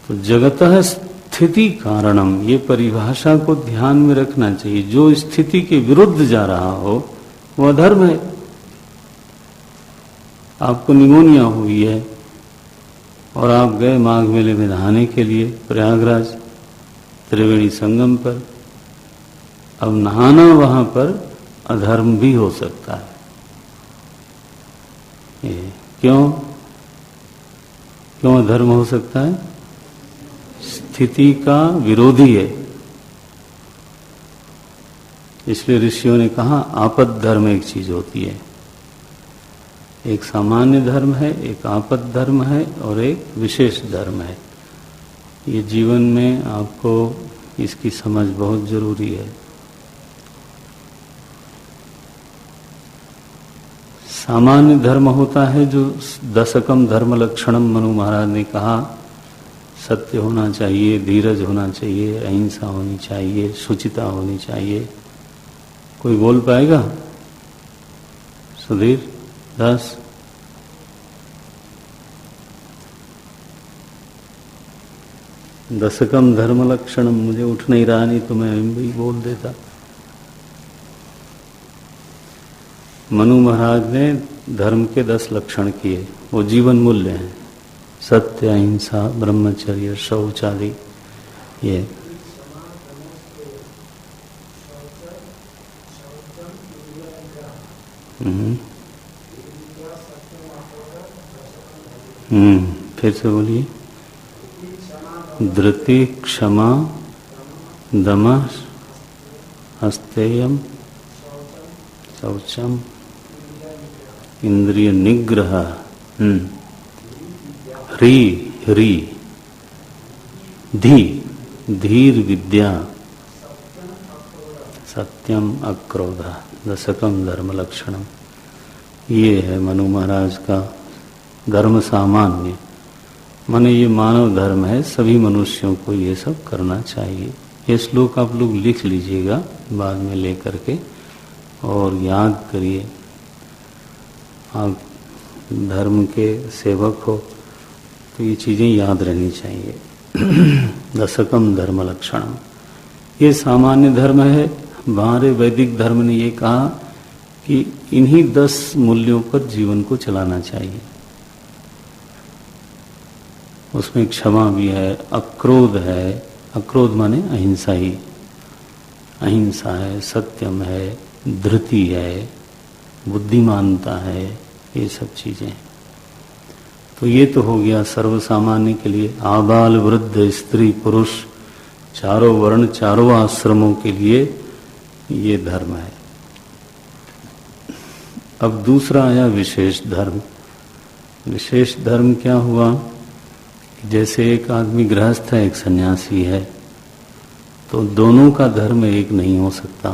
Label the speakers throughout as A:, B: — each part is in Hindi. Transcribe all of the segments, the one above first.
A: तो जगतः स्थिति कारणम, ये परिभाषा को ध्यान में रखना चाहिए। जो स्थिति के विरुद्ध जा रहा हो वह अधर्म है। आपको निमोनिया हुई है और आप गए माघ मेले में नहाने के लिए प्रयागराज त्रिवेणी संगम पर। अब नहाना वहां पर अधर्म भी हो सकता है। क्यों अधर्म हो सकता है? स्थिति का विरोधी है। इसलिए ऋषियों ने कहा आपद धर्म एक चीज होती है। एक सामान्य धर्म है, एक आपद धर्म है और एक विशेष धर्म है। ये जीवन में आपको इसकी समझ बहुत जरूरी है। सामान्य धर्म होता है जो दशकम धर्म लक्षणम, मनु महाराज ने कहा, सत्य होना चाहिए, धीरज होना चाहिए, अहिंसा होनी चाहिए, शुचिता होनी चाहिए। कोई बोल पाएगा? सुधीर दास? दशकम धर्म लक्षणम, मुझे उठ नहीं रहा, नहीं तो मैं भी बोल देता। मनु महाराज ने धर्म के 10 लक्षण किए, वो जीवन मूल्य हैं। सत्य, अहिंसा, ब्रह्मचर्य, शौच आदि। ये फिर से बोलिए। धृति, क्षमा, दमः, अस्तेयम, शौचम, इंद्रिय निग्रह, ह्री, धीर विद्या, सत्यम अक्रोध, दशकम धर्म लक्षणम। ये है मनु महाराज का धर्म सामान्य। माने ये मानव धर्म है, सभी मनुष्यों को ये सब करना चाहिए। ये श्लोक आप लोग लिख लीजिएगा बाद में लेकर के और याद करिए। आप धर्म के सेवक हो तो ये चीजें याद रहनी चाहिए। दशकम धर्म लक्षणम, ये सामान्य धर्म है। हमारे वैदिक धर्म ने ये कहा कि इन्हीं 10 मूल्यों पर जीवन को चलाना चाहिए। उसमें क्षमा भी है, अक्रोध है, अक्रोध माने अहिंसा ही, अहिंसा है, सत्यम है, धृति है, बुद्धिमानता है, ये सब चीजें। तो ये तो हो गया सर्वसामान्य के लिए। आबाल वृद्ध स्त्री पुरुष चारों वर्ण चारों आश्रमों के लिए ये धर्म है। अब दूसरा आया विशेष धर्म। विशेष धर्म क्या हुआ? जैसे एक आदमी गृहस्थ है, एक सन्यासी है, तो दोनों का धर्म एक नहीं हो सकता।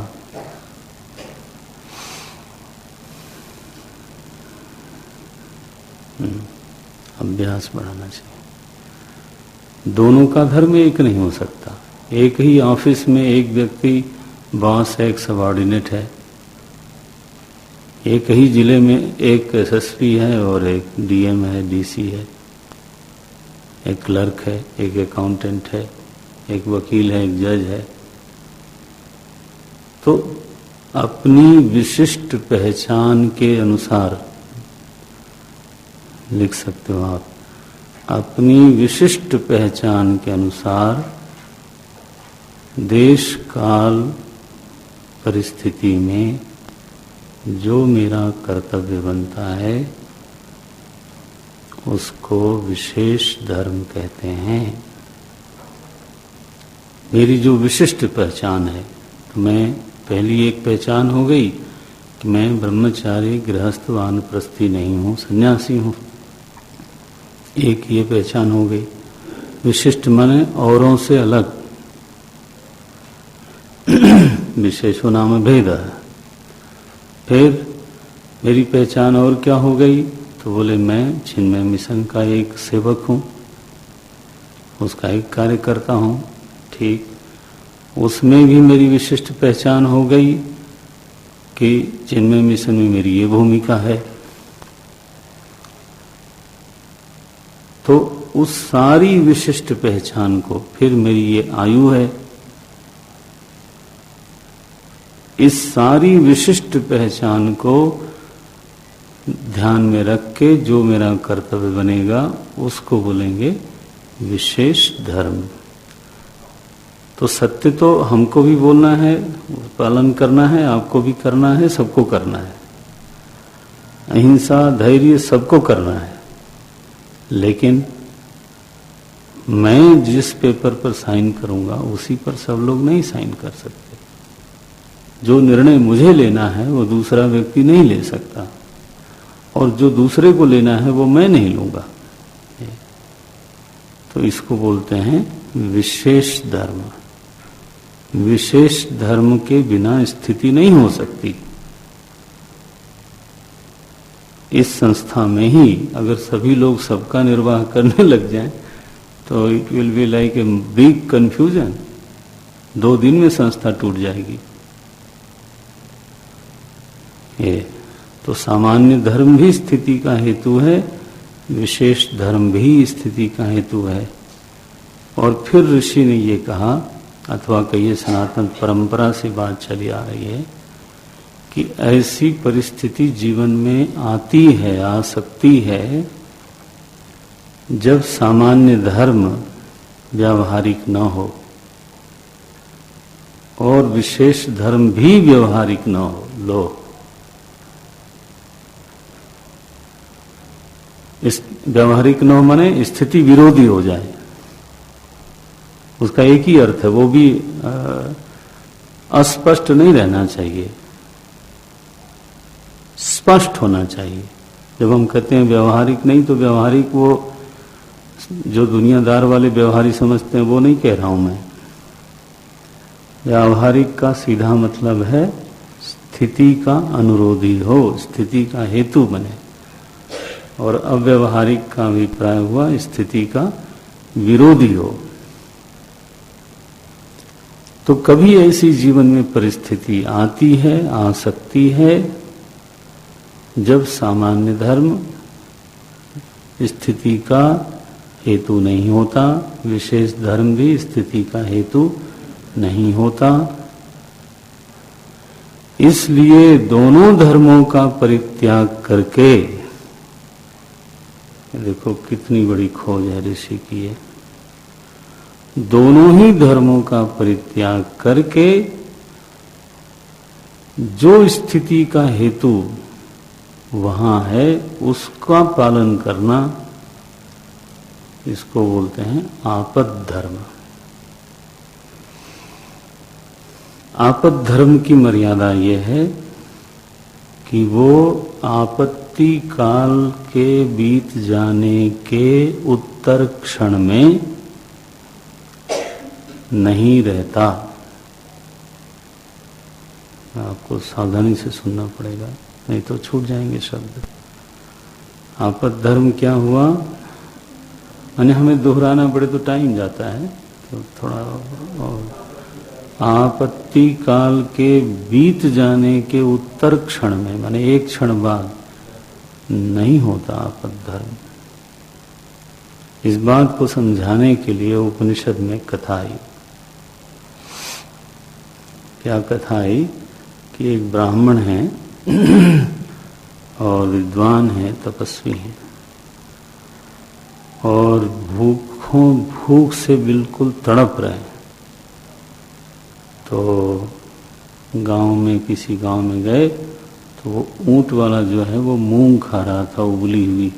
A: अभ्यास बढ़ाना चाहिए। दोनों का धर्म एक नहीं हो सकता। एक ही ऑफिस में एक व्यक्ति बॉस है, एक सबॉर्डिनेट है। एक ही जिले में एक एसएसपी है और एक डीएम है, डीसी है। एक क्लर्क है, एक अकाउंटेंट है, एक वकील है, एक जज है। तो अपनी विशिष्ट पहचान के अनुसार लिख सकते हो आप, अपनी विशिष्ट पहचान के अनुसार देश काल परिस्थिति में जो मेरा कर्तव्य बनता है उसको विशेष धर्म कहते हैं। मेरी जो विशिष्ट पहचान है, तो मैं पहली एक पहचान हो गई कि मैं ब्रह्मचारी गृहस्थ वानप्रस्थी नहीं हूँ, सन्यासी हूँ। एक ये पहचान हो गई। विशिष्ट माने औरों से अलग, विशेषो नाम भेद। फिर मेरी पहचान और क्या हो गई? तो बोले मैं चिन्मय मिशन का एक सेवक हूँ, उसका एक कार्य करता हूँ। ठीक, उसमें भी मेरी विशिष्ट पहचान हो गई कि चिन्मय मिशन में मेरी ये भूमिका है। तो उस सारी विशिष्ट पहचान को, फिर मेरी ये आयु है, इस सारी विशिष्ट पहचान को ध्यान में रख के जो मेरा कर्तव्य बनेगा उसको बोलेंगे विशेष धर्म। तो सत्य तो हमको भी बोलना है, पालन करना है, आपको भी करना है, सबको करना है। अहिंसा, धैर्य सबको करना है। लेकिन मैं जिस पेपर पर साइन करूंगा उसी पर सब लोग नहीं साइन कर सकते। जो निर्णय मुझे लेना है वो दूसरा व्यक्ति नहीं ले सकता, और जो दूसरे को लेना है वो मैं नहीं लूंगा। तो इसको बोलते हैं विशेष धर्म। विशेष धर्म के बिना स्थिति नहीं हो सकती। इस संस्था में ही अगर सभी लोग सबका निर्वाह करने लग जाएं तो it will be like a big confusion. 2 दिन में संस्था टूट जाएगी। ये तो सामान्य धर्म भी स्थिति का हेतु है, विशेष धर्म भी स्थिति का हेतु है। और फिर ऋषि ने ये कहा, अथवा कहिए सनातन परंपरा से बात चली आ रही है कि ऐसी परिस्थिति जीवन में आती है, आ सकती है, जब सामान्य धर्म व्यावहारिक न हो और विशेष धर्म भी व्यावहारिक न हो। लो, इस व्यावहारिक न हो माने स्थिति विरोधी हो जाए, उसका एक ही अर्थ है। वो भी अस्पष्ट नहीं रहना चाहिए, स्पष्ट होना चाहिए। जब हम कहते हैं व्यावहारिक नहीं, तो व्यावहारिक वो जो दुनियादार वाले व्यवहारिक समझते हैं वो नहीं कह रहा हूं मैं। व्यावहारिक का सीधा मतलब है स्थिति का अनुरोधी हो, स्थिति का हेतु बने। और अव्यवहारिक का अभिप्राय हुआ स्थिति का विरोधी हो। तो कभी ऐसी जीवन में परिस्थिति आती है, आ सकती है, जब सामान्य धर्म स्थिति का हेतु नहीं होता, विशेष धर्म भी स्थिति का हेतु नहीं होता। इसलिए दोनों धर्मों का परित्याग करके, देखो कितनी बड़ी खोज है ऋषि की है, दोनों ही धर्मों का परित्याग करके जो स्थिति का हेतु वहां है उसका पालन करना, इसको बोलते हैं आपद धर्म। आपद धर्म की मर्यादा ये है कि वो आपत्ति काल के बीत जाने के उत्तर क्षण में नहीं रहता। आपको सावधानी से सुनना पड़ेगा, नहीं तो छूट जाएंगे शब्द। आपद धर्म क्या हुआ, माने हमें दोहराना पड़े तो टाइम जाता है, तो थोड़ा और आपत्ति काल के बीत जाने के उत्तर क्षण में, माने एक क्षण बाद नहीं होता आपद धर्म। इस बात को समझाने के लिए उपनिषद में कथा आई। क्या कथा आई कि एक ब्राह्मण है और विद्वान है, तपस्वी है, और भूख से बिल्कुल तड़प रहे। तो गांव में, किसी गांव में गए तो वो ऊंट वाला जो है वो मूंग खा रहा था, उबली हुई।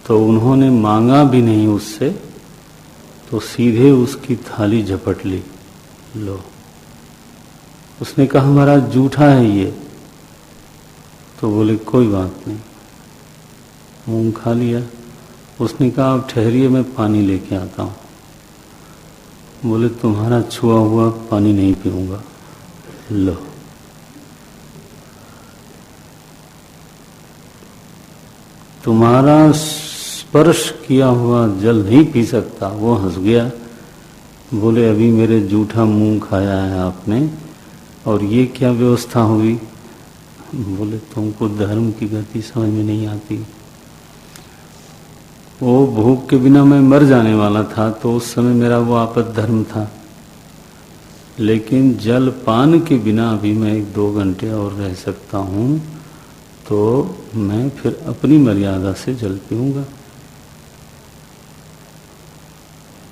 A: तो उन्होंने मांगा भी नहीं उससे, तो सीधे उसकी थाली झपट ली। लो, उसने कहा हमारा जूठा है ये। तो बोले कोई बात नहीं, मूंग खा लिया। उसने कहा अब ठहरिए, मैं पानी लेके आता हूं। बोले तुम्हारा छुआ हुआ पानी नहीं पीऊंगा। लो, तुम्हारा स्पर्श किया हुआ जल नहीं पी सकता। वो हंस गया, बोले अभी मेरे जूठा मूंग खाया है आपने, और ये क्या व्यवस्था हुई। बोले तुमको धर्म की गति समझ में नहीं आती। वो भूख के बिना मैं मर जाने वाला था, तो उस समय मेरा वो आपद धर्म था। लेकिन जल पान के बिना अभी मैं 1-2 घंटे और रह सकता हूँ, तो मैं फिर अपनी मर्यादा से जल पीऊंगा।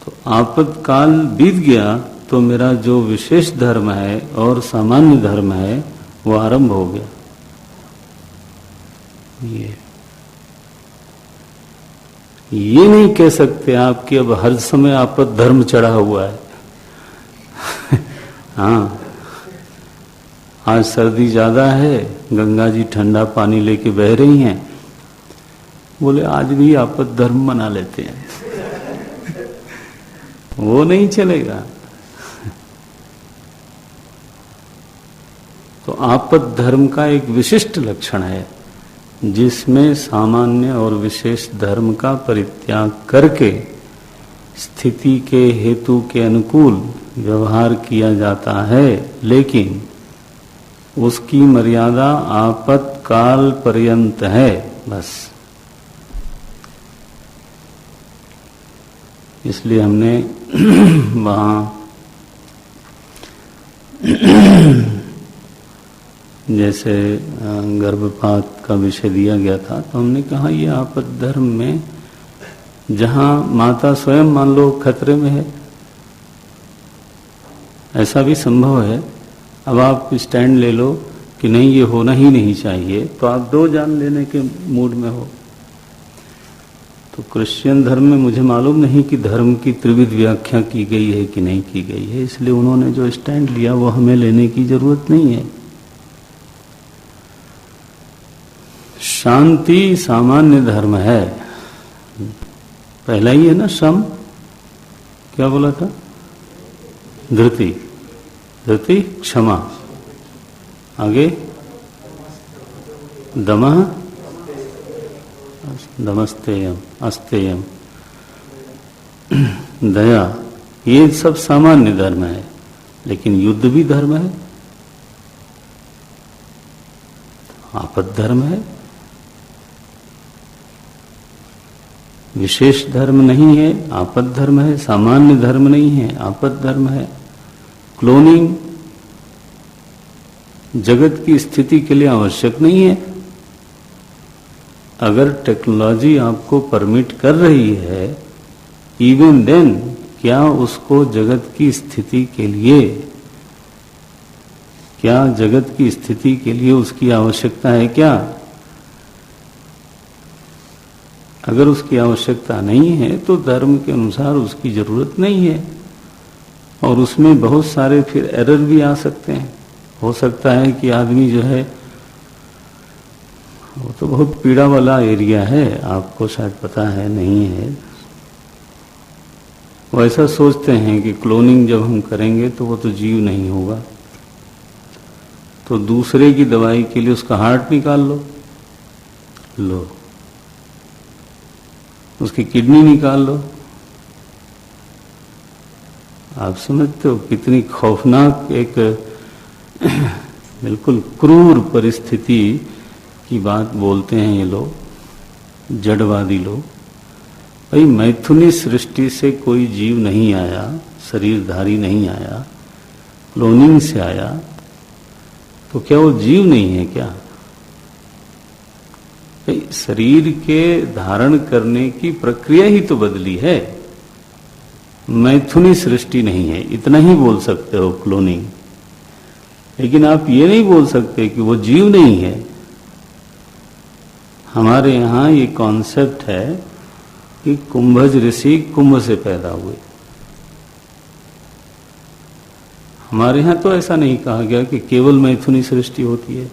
A: तो आपतकाल बीत गया तो मेरा जो विशेष धर्म है और सामान्य धर्म है वो आरंभ हो गया। ये नहीं कह सकते आप कि अब हर समय आपत धर्म चढ़ा हुआ है। हाँ, आज सर्दी ज्यादा है, गंगा जी ठंडा पानी लेके बह रही हैं, बोले आज भी आपत धर्म मना लेते हैं। वो नहीं चलेगा। तो आपत धर्म का एक विशिष्ट लक्षण है, जिसमें सामान्य और विशेष धर्म का परित्याग करके स्थिति के हेतु के अनुकूल व्यवहार किया जाता है, लेकिन उसकी मर्यादा आपत्काल पर्यंत है, बस। इसलिए हमने वहां जैसे गर्भपात का विषय दिया गया था, तो हमने कहा ये आपद धर्म में जहां माता स्वयं मान लो खतरे में है, ऐसा भी संभव है। अब आप स्टैंड ले लो कि नहीं ये होना ही नहीं चाहिए, तो आप 2 जान लेने के मूड में हो। तो क्रिश्चियन धर्म में मुझे मालूम नहीं कि धर्म की त्रिविध व्याख्या की गई है कि नहीं की गई है, इसलिए उन्होंने जो स्टैंड लिया वो हमें लेने की जरूरत नहीं है। शांति सामान्य धर्म है। पहला ही है ना श्रम, क्या बोला था? धृति, धृति क्षमा, आगे दमः दमस्तेयम अस्तेयम दया, ये सब सामान्य धर्म है। लेकिन युद्ध भी धर्म है, आपद धर्म है, विशेष धर्म नहीं है, आपद धर्म है। सामान्य धर्म नहीं है, आपद धर्म है। क्लोनिंग जगत की स्थिति के लिए आवश्यक नहीं है। अगर टेक्नोलॉजी आपको परमिट कर रही है, इवन देन क्या उसको जगत की स्थिति के लिए, क्या जगत की स्थिति के लिए उसकी आवश्यकता है क्या? अगर उसकी आवश्यकता नहीं है तो धर्म के अनुसार उसकी जरूरत नहीं है। और उसमें बहुत सारे फिर एरर भी आ सकते हैं। हो सकता है कि आदमी जो है, वो तो बहुत पीड़ा वाला एरिया है, आपको शायद पता है नहीं है, वो ऐसा सोचते हैं कि क्लोनिंग जब हम करेंगे तो वो तो जीव नहीं होगा, तो दूसरे की दवाई के लिए उसका हार्ट निकाल लो, उसकी किडनी निकाल लो। आप समझते हो कितनी खौफनाक एक बिल्कुल क्रूर परिस्थिति की बात बोलते हैं ये लोग, जड़वादी लोग। भाई मैथुनी सृष्टि से कोई जीव नहीं आया, शरीरधारी नहीं आया, क्लोनिंग से आया, तो क्या वो जीव नहीं है क्या? भाई शरीर के धारण करने की प्रक्रिया ही तो बदली है, मैथुनी सृष्टि नहीं है। इतना ही बोल सकते हो क्लोनिंग, लेकिन आप ये नहीं बोल सकते कि वो जीव नहीं है। हमारे यहाँ ये कॉन्सेप्ट है कि कुंभज ऋषि कुंभ से पैदा हुए। हमारे यहाँ तो ऐसा नहीं कहा गया कि केवल मैथुनी सृष्टि होती है।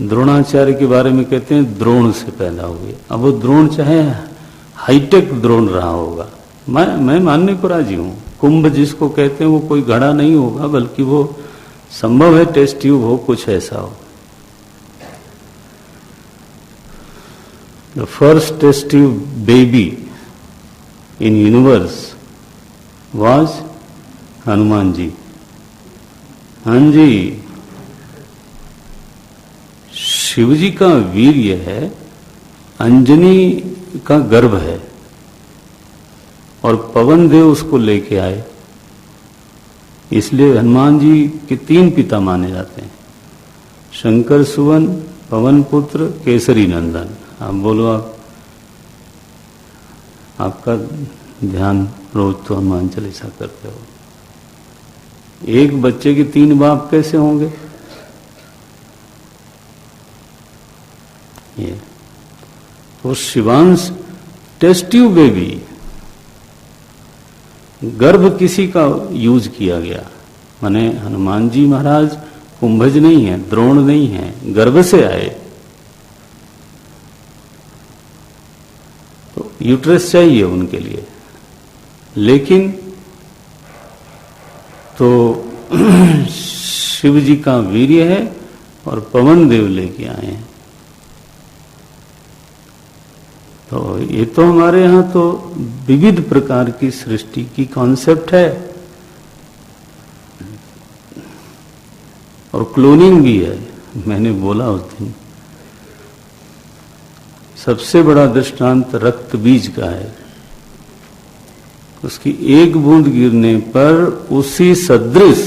A: द्रोणाचार्य के बारे में कहते हैं द्रोण से पैदा हुए। अब वो द्रोण चाहे हाईटेक द्रोण रहा होगा, मैं मानने को राजी हूं। कुंभ जिसको कहते हैं वो कोई घड़ा नहीं होगा, बल्कि वो संभव है टेस्ट ट्यूब हो, कुछ ऐसा हो। The first test tube baby in universe was Hanuman ji. हाँ जी, शिव जी का वीर्य है अंजनी का गर्भ है और पवन देव उसको लेके आए, इसलिए हनुमान जी के 3 पिता माने जाते हैं, शंकर सुवन, पवन पुत्र, केसरी नंदन। आप बोलो, आपका ध्यान रोज तो हनुमान चालीसा करते हो, एक बच्चे के 3 बाप कैसे होंगे? ये तो शिवांश टेस्ट ट्यूब बेबी, गर्भ किसी का यूज किया गया, माने हनुमान जी महाराज कुंभज नहीं है, द्रोण नहीं है, गर्भ से आए, तो यूट्रस चाहिए उनके लिए। लेकिन तो शिव जी का वीर्य है और पवन देव लेके आए हैं। तो ये तो हमारे यहाँ तो विविध प्रकार की सृष्टि की कॉन्सेप्ट है, और क्लोनिंग भी है। मैंने बोला उस दिन, सबसे बड़ा दृष्टांत रक्त बीज का है, उसकी एक बूंद गिरने पर उसी सदृश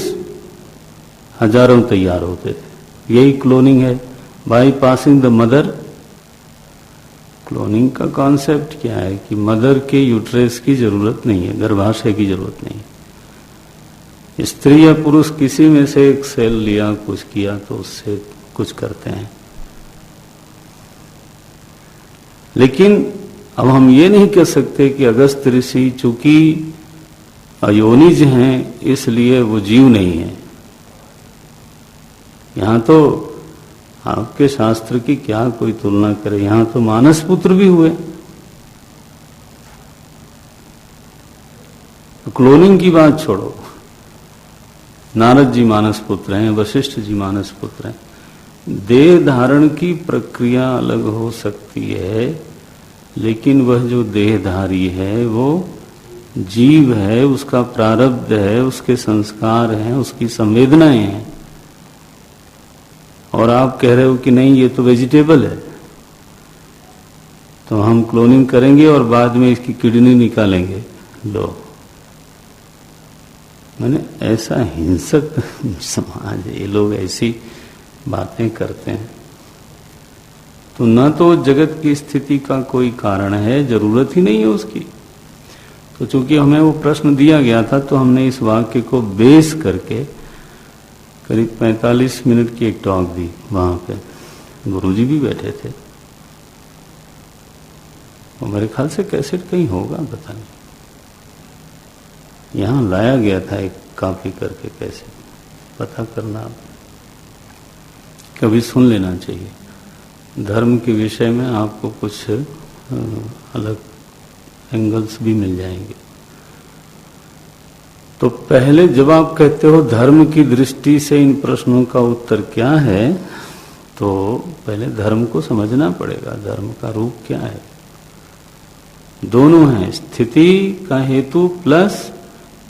A: हजारों तैयार होते थे। यही क्लोनिंग है, by passing the mother. Cloning का कॉन्सेप्ट क्या है कि मदर के यूट्रस की जरूरत नहीं है, गर्भाशय की जरूरत नहीं है। स्त्री या पुरुष किसी में से एक सेल लिया, कुछ किया तो उससे कुछ करते हैं। लेकिन अब हम ये नहीं कह सकते कि अगस्त ऋषि चूंकि अयोनिज हैं इसलिए वो जीव नहीं है। यहां तो आपके शास्त्र की क्या कोई तुलना करे, यहां तो मानस पुत्र भी हुए। तो क्लोनिंग की बात छोड़ो, नारद जी मानस पुत्र हैं, वशिष्ठ जी मानस पुत्र हैं। देह धारण की प्रक्रिया अलग हो सकती है, लेकिन वह जो देहधारी है वो जीव है, उसका प्रारब्ध है, उसके संस्कार हैं, उसकी संवेदनाएं हैं। और आप कह रहे हो कि नहीं ये तो वेजिटेबल है, तो हम क्लोनिंग करेंगे और बाद में इसकी किडनी निकालेंगे। लो, मैंने ऐसा हिंसक समाज, ये लोग ऐसी बातें करते हैं। तो न तो जगत की स्थिति का कोई कारण है, जरूरत ही नहीं है उसकी। तो चूंकि हमें वो प्रश्न दिया गया था, तो हमने इस वाक्य को बेस करके करीब 45 मिनट की एक टॉक दी। वहां पे गुरुजी भी बैठे थे, और मेरे ख्याल से कैसेट कहीं होगा, पता नहीं, यहां लाया गया था एक कॉपी करके कैसेट, पता करना, कभी सुन लेना चाहिए। धर्म के विषय में आपको कुछ अलग एंगल्स भी मिल जाएंगे। तो पहले जब आप कहते हो धर्म की दृष्टि से इन प्रश्नों का उत्तर क्या है, तो पहले धर्म को समझना पड़ेगा। धर्म का रूप क्या है? दोनों हैं, स्थिति का हेतु प्लस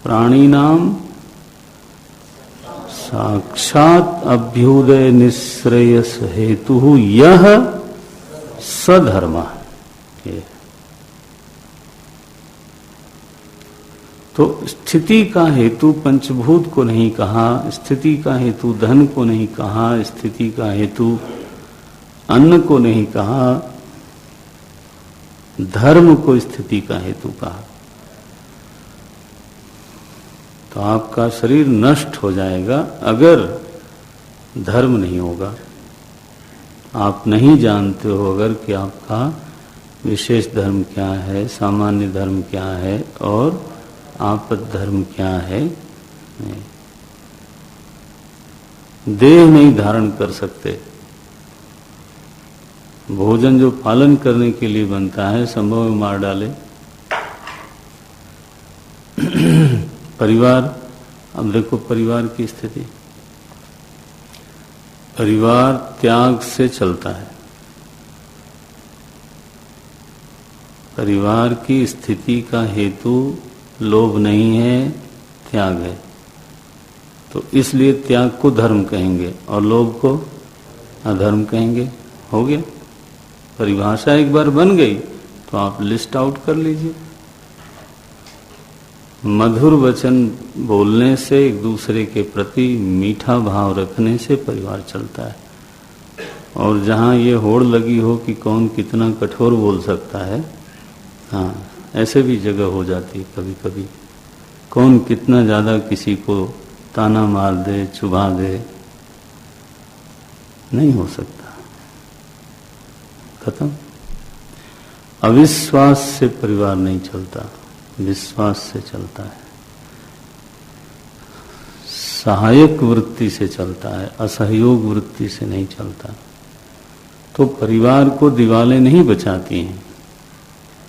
A: प्राणी नाम साक्षात अभ्युदय निश्रेयस हेतु यह सधर्म। तो स्थिति का हेतु पंचभूत को नहीं कहा, स्थिति का हेतु धन को नहीं कहा, स्थिति का हेतु अन्न को नहीं कहा, धर्म को स्थिति का हेतु कहा। तो आपका शरीर नष्ट हो जाएगा अगर धर्म नहीं होगा। आप नहीं जानते हो अगर कि आपका विशेष धर्म क्या है, सामान्य धर्म क्या है और आपद धर्म क्या है। देह नहीं धारण कर सकते। भोजन जो पालन करने के लिए बनता है, संभव में मार डाले। परिवार, अब देखो परिवार की स्थिति, परिवार त्याग से चलता है। परिवार की स्थिति का हेतु लोभ नहीं है, त्याग है। तो इसलिए त्याग को धर्म कहेंगे और लोभ को अधर्म कहेंगे। हो गया? परिभाषा एक बार बन गई तो आप लिस्ट आउट कर लीजिए। मधुर वचन बोलने से, एक दूसरे के प्रति मीठा भाव रखने से परिवार चलता है। और जहाँ ये होड़ लगी हो कि कौन कितना कठोर बोल सकता है, हाँ, ऐसे भी जगह हो जाती है कभी कभी। कौन कितना ज़्यादा किसी को ताना मार दे, चुभा दे, नहीं हो सकता, खत्म। अविश्वास से परिवार नहीं चलता, विश्वास से चलता है। सहायक वृत्ति से चलता है, असहयोग वृत्ति से नहीं चलता। तो परिवार को दीवारें नहीं बचाती हैं,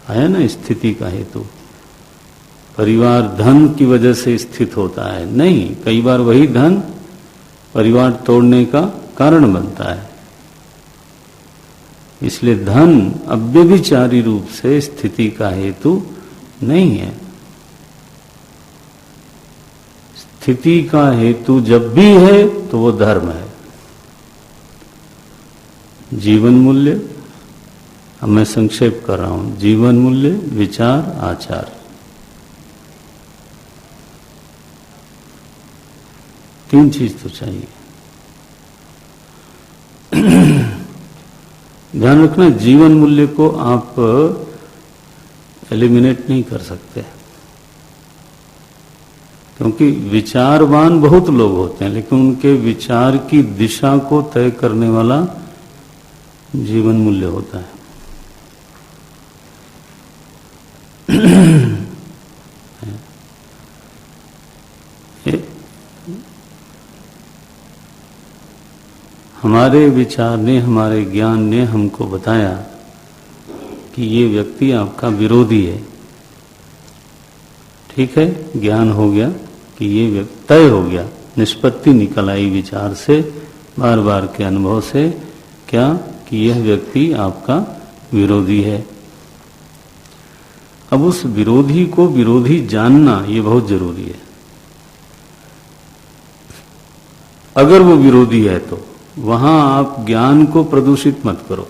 A: है ना, स्थिति का हेतु। परिवार धन की वजह से स्थित होता है, नहीं, कई बार वही धन परिवार तोड़ने का कारण बनता है। इसलिए धन अव्यभिचारी रूप से स्थिति का हेतु नहीं है। स्थिति का हेतु जब भी है तो वो धर्म है। जीवन मूल्य, अब मैं संक्षेप कर रहा हूं, जीवन मूल्य, विचार, आचार, तीन चीज तो चाहिए। ध्यान रखना, जीवन मूल्य को आप एलिमिनेट नहीं कर सकते, क्योंकि विचारवान बहुत लोग होते हैं, लेकिन उनके विचार की दिशा को तय करने वाला जीवन मूल्य होता है। हमारे विचार ने, हमारे ज्ञान ने हमको बताया कि ये व्यक्ति आपका विरोधी है। ठीक है, ज्ञान हो गया कि ये व्यक्ति, तय हो गया, निष्पत्ति निकल आई विचार से, बार बार के अनुभव से, क्या कि यह व्यक्ति आपका विरोधी है। अब उस विरोधी को विरोधी जानना ये बहुत जरूरी है। अगर वो विरोधी है तो वहां आप ज्ञान को प्रदूषित मत करो,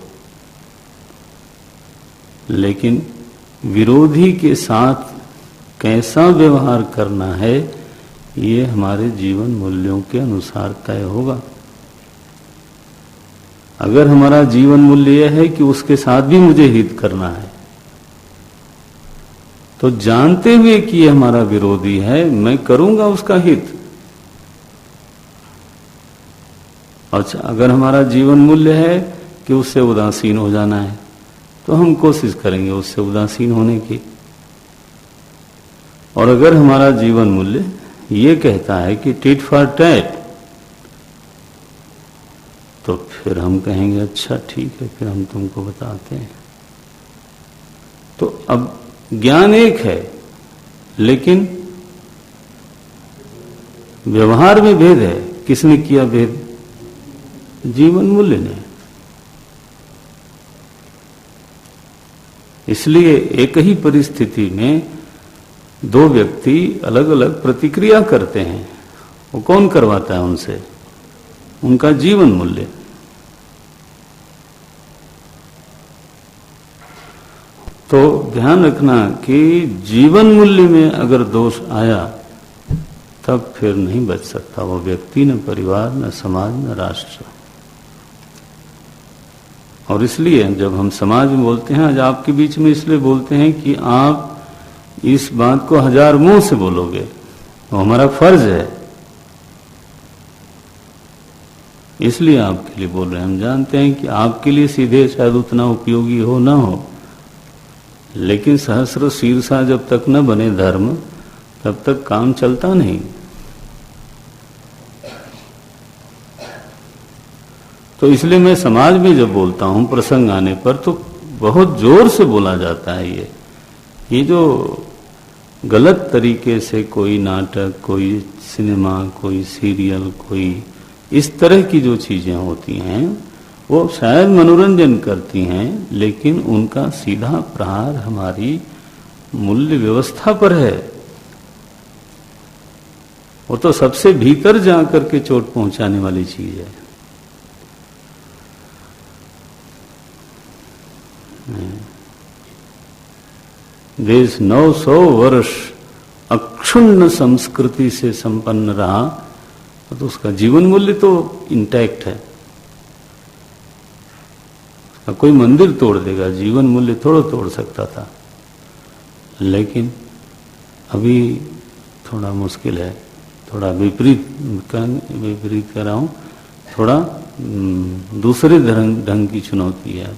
A: लेकिन विरोधी के साथ कैसा व्यवहार करना है ये हमारे जीवन मूल्यों के अनुसार तय होगा। अगर हमारा जीवन मूल्य यह है कि उसके साथ भी मुझे हित करना है, तो जानते हुए कि यह हमारा विरोधी है, मैं करूंगा उसका हित। अच्छा, अगर हमारा जीवन मूल्य है कि उससे उदासीन हो जाना है, तो हम कोशिश करेंगे उससे उदासीन होने की। और अगर हमारा जीवन मूल्य ये कहता है कि टिट फॉर टैट, तो फिर हम कहेंगे अच्छा ठीक है, फिर हम तुमको बताते हैं। तो अब ज्ञान एक है, लेकिन व्यवहार में भेद है। किसने किया भेद? जीवन मूल्य ने। इसलिए एक ही परिस्थिति में दो व्यक्ति अलग अलग प्रतिक्रिया करते हैं। वो कौन करवाता है उनसे? उनका जीवन मूल्य। तो ध्यान रखना कि जीवन मूल्य में अगर दोष आया तब फिर नहीं बच सकता वो व्यक्ति, न परिवार, न समाज, न राष्ट्र। और इसलिए जब हम समाज में बोलते हैं, आज आपके बीच में इसलिए बोलते हैं कि आप इस बात को 1000 मुंह से बोलोगे, वो हमारा फर्ज है, इसलिए आपके लिए बोल रहे हैं। हम जानते हैं कि आपके लिए सीधे शायद उतना उपयोगी हो ना हो, लेकिन सहस्र शीर्षा जब तक न बने धर्म, तब तक काम चलता नहीं। तो इसलिए मैं समाज में जब बोलता हूं प्रसंग आने पर, तो बहुत जोर से बोला जाता है ये जो गलत तरीके से कोई नाटक, कोई सिनेमा, कोई सीरियल, कोई इस तरह की जो चीजें होती हैं, वो शायद मनोरंजन करती हैं, लेकिन उनका सीधा प्रहार हमारी मूल्य व्यवस्था पर है। वो तो सबसे भीतर जाकर के चोट पहुंचाने वाली चीज है। देश 900 वर्ष अक्षुण्ण संस्कृति से संपन्न रहा, तो उसका जीवन मूल्य तो इंटैक्ट है। कोई मंदिर तोड़ देगा, जीवन मूल्य थोड़ा तोड़ सकता था। लेकिन अभी थोड़ा मुश्किल है, थोड़ा विपरीत कर रहा हूं, थोड़ा दूसरे ढंग की चुनौती है।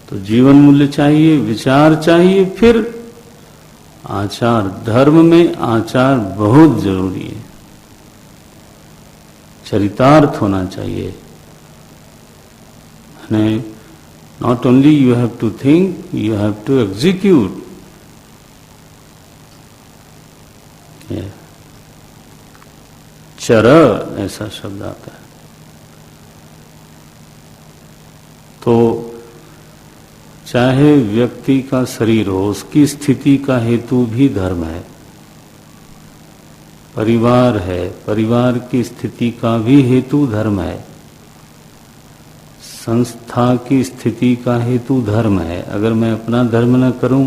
A: तो जीवन मूल्य चाहिए, विचार चाहिए, फिर आचार। धर्म में आचार बहुत जरूरी है, चरितार्थ होना चाहिए। Not only you have to think, you have to execute. चर ऐसा शब्द आता है। तो चाहे व्यक्ति का शरीर हो, उसकी स्थिति का हेतु भी धर्म है। परिवार है, परिवार की स्थिति का भी हेतु धर्म है। संस्था की स्थिति का हेतु धर्म है। अगर मैं अपना धर्म न करूं,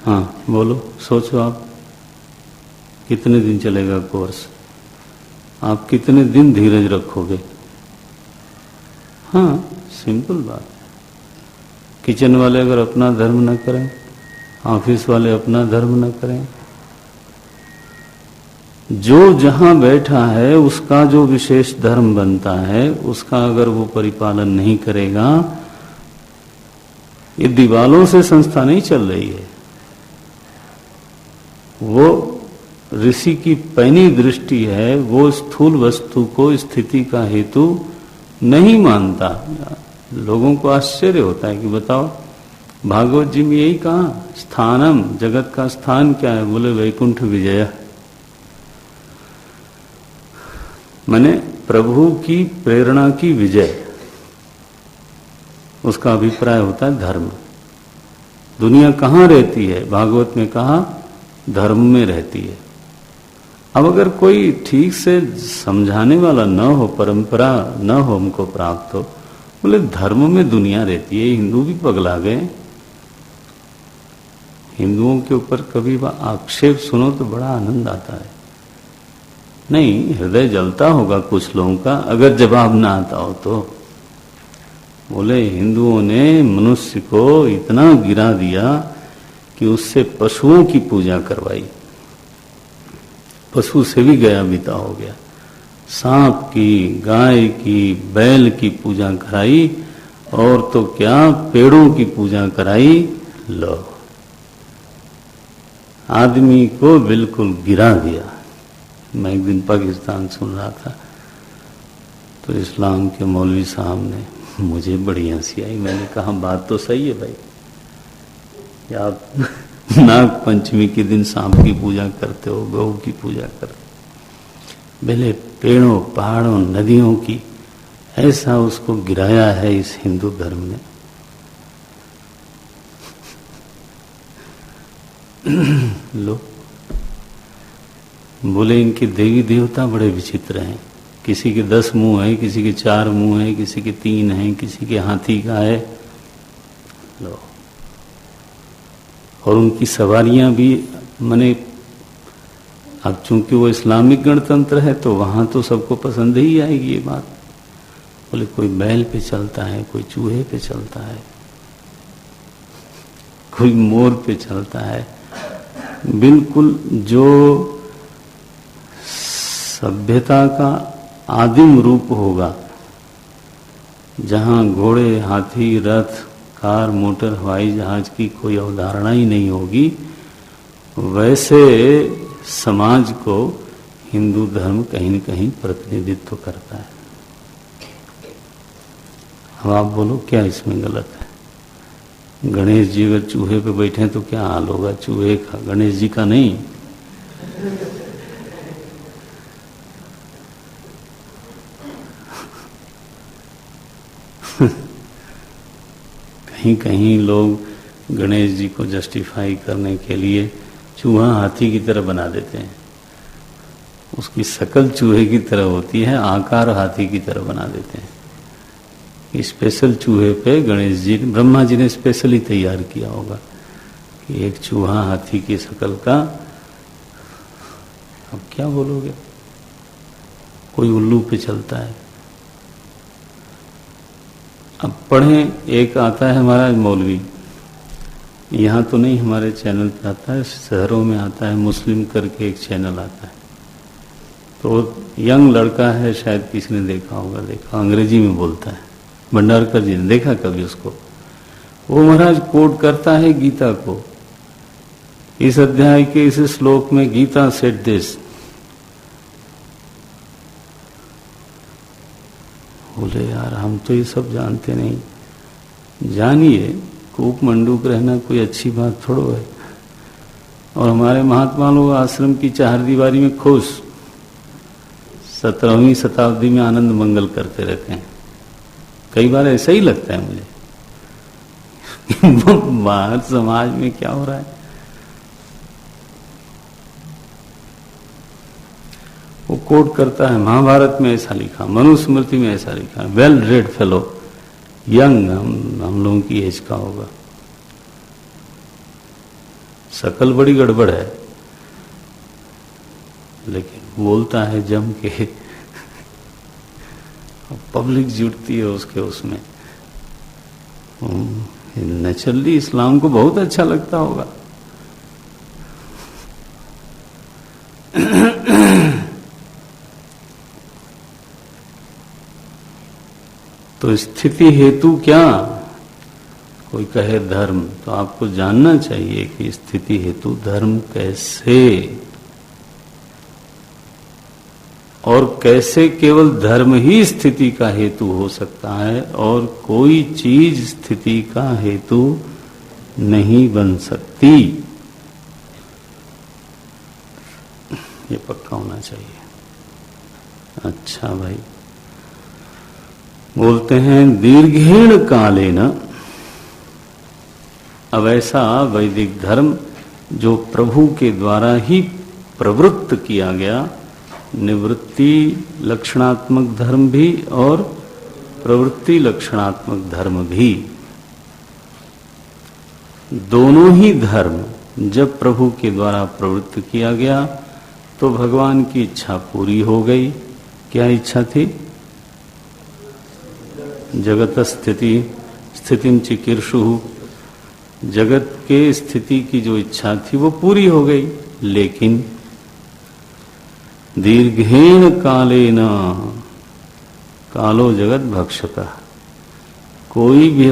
A: हाँ बोलो, सोचो आप, कितने दिन चलेगा कोर्स? आप कितने दिन धीरज रखोगे? हाँ, सिंपल बात है। किचन वाले अगर अपना धर्म न करें, ऑफिस वाले अपना धर्म न करें, जो जहां बैठा है उसका जो विशेष धर्म बनता है, उसका अगर वो परिपालन नहीं करेगा, ये दीवालों से संस्था नहीं चल रही है। वो ऋषि की पैनी दृष्टि है, वो स्थूल वस्तु को स्थिति का हेतु नहीं मानता। लोगों को आश्चर्य होता है कि बताओ, भागवत जी में यही कहा, स्थानम, जगत का स्थान क्या है? बोले वैकुंठ विजय। माने प्रभु की प्रेरणा की विजय, उसका अभिप्राय होता है धर्म। दुनिया कहाँ रहती है? भागवत में कहा धर्म में रहती है। अब अगर कोई ठीक से समझाने वाला न हो, परंपरा न हो हमको प्राप्त हो, बोले धर्म में दुनिया रहती है। हिंदू भी पगला गए। हिंदुओं के ऊपर कभी आक्षेप सुनो तो बड़ा आनंद आता है। नहीं, हृदय जलता होगा कुछ लोगों का, अगर जवाब ना आता हो तो। बोले हिंदुओं ने मनुष्य को इतना गिरा दिया कि उससे पशुओं की पूजा करवाई, पशु से भी गया बीता हो गया। सांप की, गाय की, बैल की पूजा कराई, और तो क्या पेड़ों की पूजा कराई। लो, आदमी को बिल्कुल गिरा दिया। मैं एक दिन पाकिस्तान सुन रहा था, तो इस्लाम के मौलवी साहब ने, मुझे बड़ी हंसी आई। मैंने कहा बात तो सही है भाई, क्या आप नाग पंचमी के दिन सांप की पूजा करते हो, गौ की पूजा करते हो। पहले पेड़ों, पहाड़ों, नदियों की, ऐसा उसको गिराया है इस हिंदू धर्म ने। लो, बोले इनके देवी देवता बड़े विचित्र हैं। किसी के 10 मुंह है, किसी के 4 मुंह है, किसी के 3 हैं, किसी के हाथी का है। लो, और उनकी सवारियां भी, माने अब चूंकि वो इस्लामिक गणतंत्र है तो वहां तो सबको पसंद ही आएगी ये बात। बोले कोई बैल पे चलता है, कोई चूहे पे चलता है, कोई मोर पे चलता है। बिल्कुल जो सभ्यता का आदिम रूप होगा, जहां घोड़े, हाथी, रथ, कार, मोटर, हवाई जहाज की कोई अवधारणा ही नहीं होगी, वैसे समाज को हिंदू धर्म कहीं न कहीं प्रतिनिधित्व करता है। अब आप बोलो क्या इसमें गलत है? गणेश जी अगर चूहे पे बैठे तो क्या हाल होगा? चूहे का, गणेश जी का नहीं। कहीं कहीं लोग गणेश जी को जस्टिफाई करने के लिए चूहा हाथी की तरह बना देते हैं। उसकी शकल चूहे की तरह होती है, आकार हाथी की तरह बना देते हैं। स्पेशल चूहे पे गणेश जी, ब्रह्मा जी ने स्पेशली तैयार किया होगा कि एक चूहा हाथी की शकल का। अब क्या बोलोगे, कोई उल्लू पे चलता है। अब पढ़ें, एक आता है हमारा मौलवी, यहाँ तो नहीं, हमारे चैनल पे आता है, शहरों में आता है, मुस्लिम करके एक चैनल आता है। तो यंग लड़का है, शायद किसी ने देखा होगा, देखा, अंग्रेजी में बोलता है, भंडारकर जी ने देखा कभी उसको। वो महाराज कोट करता है गीता को, इस अध्याय के इस श्लोक में गीता सेड दिस। बोले यार हम तो ये सब जानते नहीं। जानिए, कूप मंडूक रहना कोई अच्छी बात थोड़ो है। और हमारे महात्मा लोग आश्रम की चारदीवारी में खुश 17वीं शताब्दी में आनंद मंगल करते रहते हैं। कई बार ऐसा ही लगता है मुझे बाहर समाज में क्या हो रहा है। वो कोट करता है, महाभारत में ऐसा लिखा, मनुस्मृति में ऐसा लिखा, वेल रेड फेलो, यंग, हम लोगों की एज का होगा, शकल बड़ी गड़बड़ है, लेकिन बोलता है जम के। पब्लिक जुटती है उसके उसमें। नेचुरली इस्लाम को बहुत अच्छा लगता होगा। तो स्थिति हेतु क्या, कोई कहे धर्म, तो आपको जानना चाहिए कि स्थिति हेतु धर्म कैसे, और कैसे केवल धर्म ही स्थिति का हेतु हो सकता है और कोई चीज स्थिति का हेतु नहीं बन सकती। ये पक्का होना चाहिए। अच्छा भाई, बोलते हैं दीर्घेण कालेन। अब ऐसा वैदिक धर्म जो प्रभु के द्वारा ही प्रवृत्त किया गया, निवृत्ति लक्षणात्मक धर्म भी और प्रवृत्ति लक्षणात्मक धर्म भी, दोनों ही धर्म जब प्रभु के द्वारा प्रवृत्त किया गया तो भगवान की इच्छा पूरी हो गई। क्या इच्छा थी? जगत स्थितिम चिकीर्षु, जगत के स्थिति की जो इच्छा थी वो पूरी हो गई। लेकिन दीर्घेण कालेन, कालो जगत भक्षता, कोई भी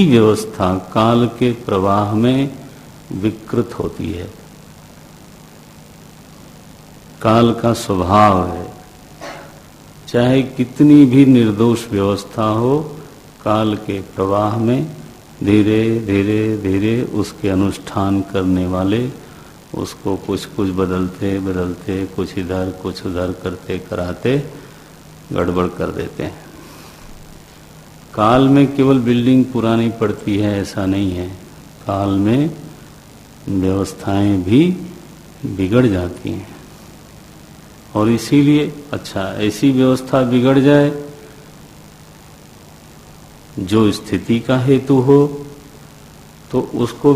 A: व्यवस्था काल के प्रवाह में विकृत होती है। काल का स्वभाव है, चाहे कितनी भी निर्दोष व्यवस्था हो, काल के प्रवाह में धीरे धीरे धीरे उसके अनुष्ठान करने वाले उसको कुछ कुछ बदलते बदलते, कुछ इधर कुछ उधर करते कराते गड़बड़ कर देते हैं। काल में केवल बिल्डिंग पुरानी पड़ती है ऐसा नहीं है, काल में व्यवस्थाएं भी बिगड़ जाती हैं। और इसीलिए अच्छा, ऐसी व्यवस्था बिगड़ जाए जो स्थिति का हेतु हो तो उसको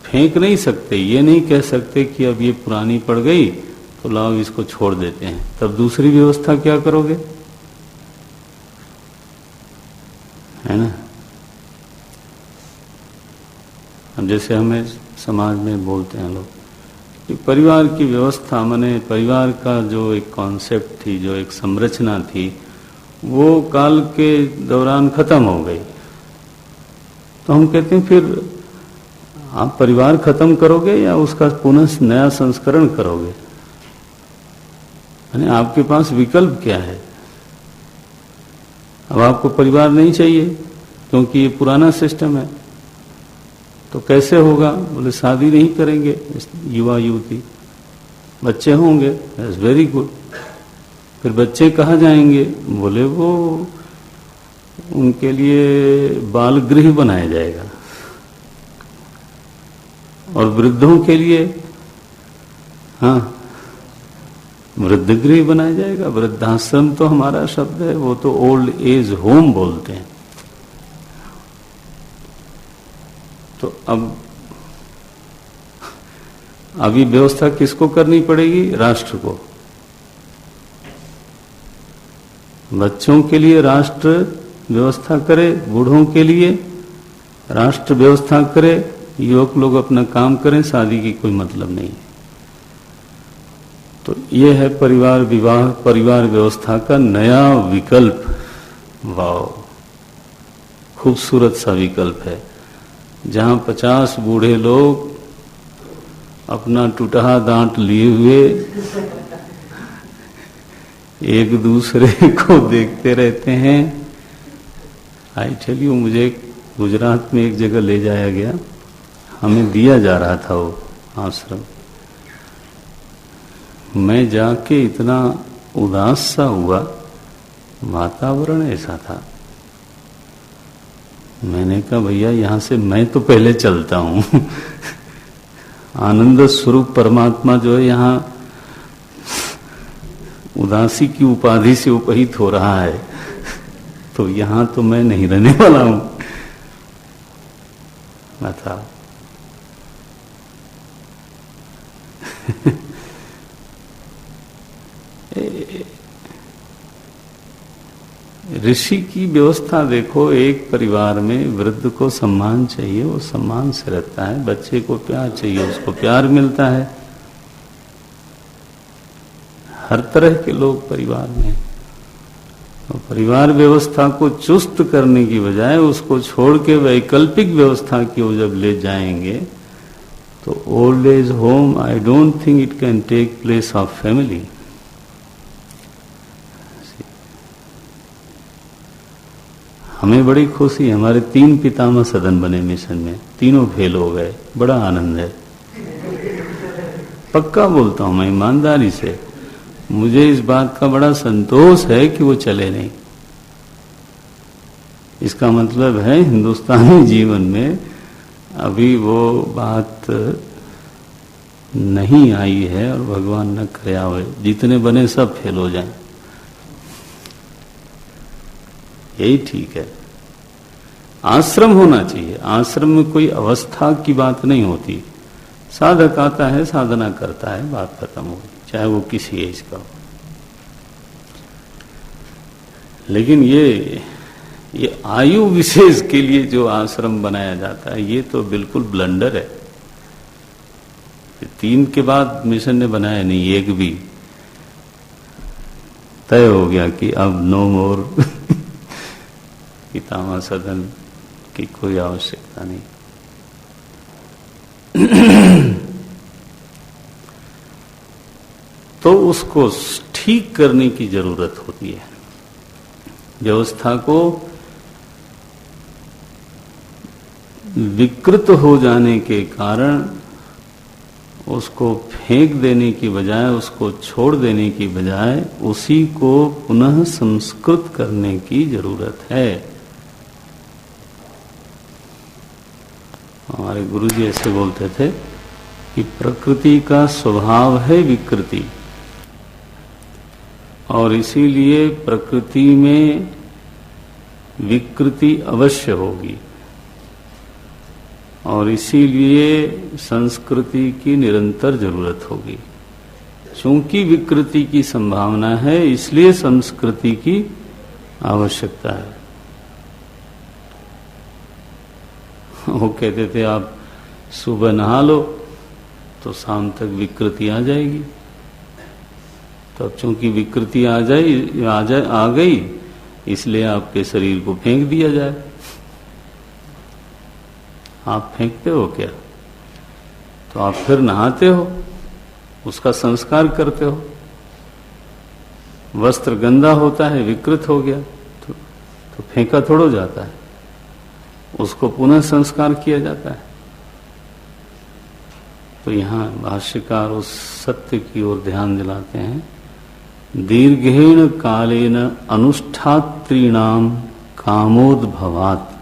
A: फेंक नहीं सकते। ये नहीं कह सकते कि अब ये पुरानी पड़ गई तो लाओ इसको छोड़ देते हैं, तब दूसरी व्यवस्था क्या करोगे, है ना। अब जैसे हमें समाज में बोलते हैं लोग कि परिवार की व्यवस्था, माने परिवार का जो एक कॉन्सेप्ट थी, जो एक संरचना थी, वो काल के दौरान खत्म हो गई। तो हम कहते हैं फिर आप परिवार खत्म करोगे या उसका पुनः नया संस्करण करोगे, यानी आपके पास विकल्प क्या है। अब आपको परिवार नहीं चाहिए क्योंकि ये पुराना सिस्टम है, तो कैसे होगा? बोले शादी नहीं करेंगे युवा युवती, बच्चे होंगे, दैट्स वेरी गुड। फिर बच्चे कहाँ जाएंगे? बोले वो उनके लिए बाल गृह बनाया जाएगा। और वृद्धों के लिए हाँ, वृद्धगृह बनाया जाएगा। वृद्धाश्रम तो हमारा शब्द है, वो तो ओल्ड एज होम बोलते हैं। तो अब अभी व्यवस्था किसको करनी पड़ेगी? राष्ट्र को। बच्चों के लिए राष्ट्र व्यवस्था करे, बूढ़ों के लिए राष्ट्र व्यवस्था करे, युवक लोग अपना काम करें, शादी की कोई मतलब नहीं है। तो ये है परिवार विवाह, परिवार व्यवस्था का नया विकल्प। वाह, खूबसूरत सा विकल्प है, जहां 50 बूढ़े लोग अपना टूटा दांत लिए हुए एक दूसरे को देखते रहते हैं। आई टेल यू, मुझे गुजरात में एक जगह ले जाया गया, हमें दिया जा रहा था वो आश्रम। मैं जाके इतना उदास सा हुआ, वातावरण ऐसा था। मैंने कहा भैया यहां से मैं तो पहले चलता हूं। आनंद स्वरूप परमात्मा जो है यहाँ उदासी की उपाधि से उपहित हो रहा है, तो यहां तो मैं नहीं रहने वाला हूं। बताओ। ऋषि की व्यवस्था देखो, एक परिवार में वृद्ध को सम्मान चाहिए, वो सम्मान से रहता है। बच्चे को प्यार चाहिए, उसको प्यार मिलता है। हर तरह के लोग परिवार में। तो परिवार व्यवस्था को चुस्त करने की बजाय उसको छोड़ के वैकल्पिक व्यवस्था की ओर जब ले जाएंगे, तो old age home, I don't think it can take place of family. हमें बड़ी खुशी है, हमारे 3 पितामह सदन बने मिशन में, तीनों फेल हो गए, बड़ा आनंद है। पक्का बोलता हूं मैं ईमानदारी से, मुझे इस बात का बड़ा संतोष है कि वो चले नहीं। इसका मतलब है हिंदुस्तानी जीवन में अभी वो बात नहीं आई है, और भगवान न करे आवे, जितने बने सब फेल हो जाएं। यही ठीक है। आश्रम होना चाहिए। आश्रम में कोई अवस्था की बात नहीं होती। साधक आता है, साधना करता है, बात खत्म हो गई, चाहे वो किसी एज का हो। लेकिन ये आयु विशेष के लिए जो आश्रम बनाया जाता है, ये तो बिल्कुल ब्लंडर है। 3 के बाद मिशन ने बनाया नहीं, एक भी तय हो गया कि अब नो मोर पितामह सदन की कोई आवश्यकता नहीं। तो उसको ठीक करने की जरूरत होती है। व्यवस्था को विकृत हो जाने के कारण उसको फेंक देने की बजाय, उसको छोड़ देने की बजाय उसी को पुनः संस्कृत करने की जरूरत है। हमारे गुरुजी ऐसे बोलते थे कि प्रकृति का स्वभाव है विकृति, और इसीलिए प्रकृति में विकृति अवश्य होगी, और इसीलिए संस्कृति की निरंतर जरूरत होगी। चूंकि विकृति की संभावना है, इसलिए संस्कृति की आवश्यकता है। वो कहते थे आप सुबह नहा लो तो शाम तक विकृति आ जाएगी। तो अब चूंकि विकृति आ गई, इसलिए आपके शरीर को फेंक दिया जाए। आप फेंकते हो क्या? तो आप फिर नहाते हो, उसका संस्कार करते हो। वस्त्र गंदा होता है, विकृत हो गया, तो फेंका थोड़ा जाता है, उसको पुनः संस्कार किया जाता है। तो यहाँ भाष्यकार उस सत्य की ओर ध्यान दिलाते हैं। दीर्घेण कालेन अनुष्ठात्रीणाम कामोद्भवात्।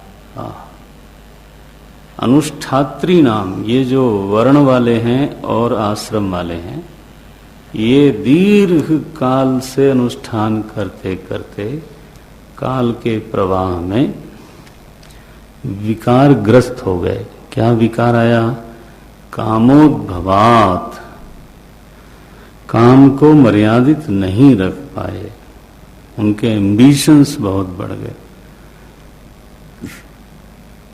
A: अनुष्ठात्री नाम, ये जो वर्ण वाले हैं और आश्रम वाले हैं, ये दीर्घ काल से अनुष्ठान करते करते काल के प्रवाह में विकार ग्रस्त हो गए। क्या विकार आया? कामोद्भवात, काम को मर्यादित नहीं रख पाए, उनके एम्बिशंस बहुत बढ़ गए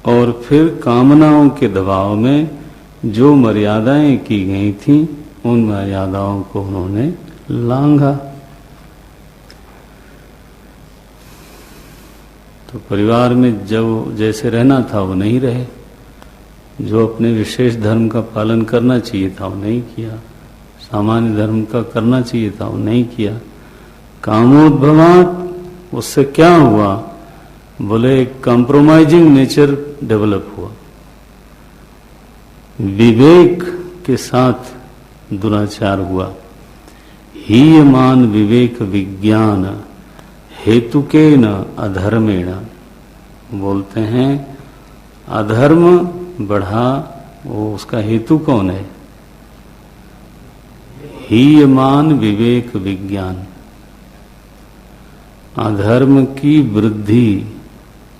A: और फिर कामनाओं के दबाव में जो मर्यादाएं की गई थी उन मर्यादाओं को उन्होंने लांघा। तो परिवार में जो जैसे रहना था वो नहीं रहे, जो अपने विशेष धर्म का पालन करना चाहिए था वो नहीं किया, सामान्य धर्म का करना चाहिए था वो नहीं किया। कामोद्भवात, उससे क्या हुआ? बोले कॉम्प्रोमाइजिंग नेचर डेवलप हुआ, विवेक के साथ दुराचार हुआ। हीयमान विवेक विज्ञान हेतुकेन अधर्मेण, बोलते हैं अधर्म बढ़ा, वो उसका हेतु कौन है? हीयमान विवेक विज्ञान। अधर्म की वृद्धि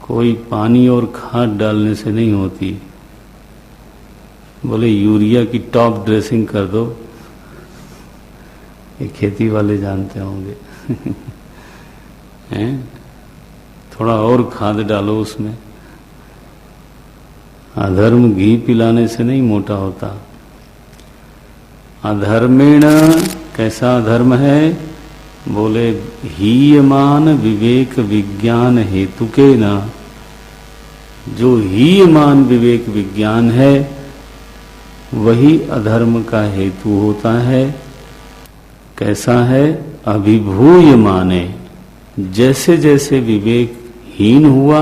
A: कोई पानी और खाद डालने से नहीं होती। बोले यूरिया की टॉप ड्रेसिंग कर दो, ये खेती वाले जानते होंगे हैं? थोड़ा और खाद डालो उसमें। अधर्म घी पिलाने से नहीं मोटा होता। अधर्मेण, कैसा अधर्म है? बोले हीयमान विवेक विज्ञान हेतुके न, जो हीयमान विवेक विज्ञान है वही अधर्म का हेतु होता है। कैसा है? अभिभूय माने, जैसे जैसे विवेक हीन हुआ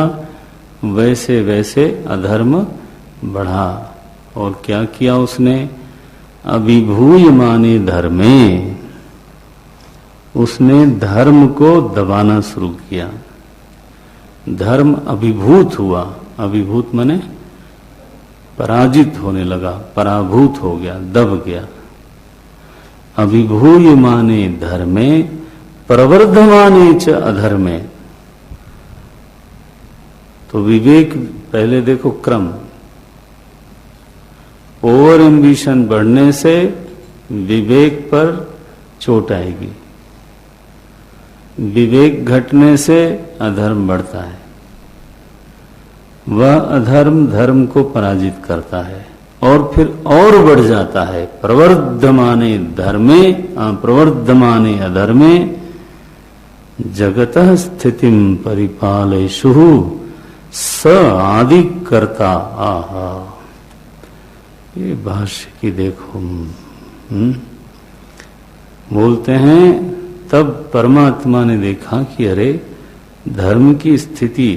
A: वैसे वैसे अधर्म बढ़ा। और क्या किया उसने? अभिभूय माने धर्मे, उसने धर्म को दबाना शुरू किया। धर्म अभिभूत हुआ, अभिभूत माने पराजित होने लगा, पराभूत हो गया, दब गया। अभिभूय माने धर्मे प्रवर्धमाने च अधर्मे। तो विवेक, पहले देखो क्रम, ओवर एम्बिशन बढ़ने से विवेक पर चोट आएगी, विवेक घटने से अधर्म बढ़ता है, वह अधर्म धर्म को पराजित करता है और फिर और बढ़ जाता है। प्रवर्धमाने धर्मे प्रवर्धमाने अधर्मे जगतः स्थितिम परिपालयिषु स आदि कर्ता। आहा, ये भाष्य की देखो। बोलते हैं तब परमात्मा ने देखा कि अरे धर्म की स्थिति,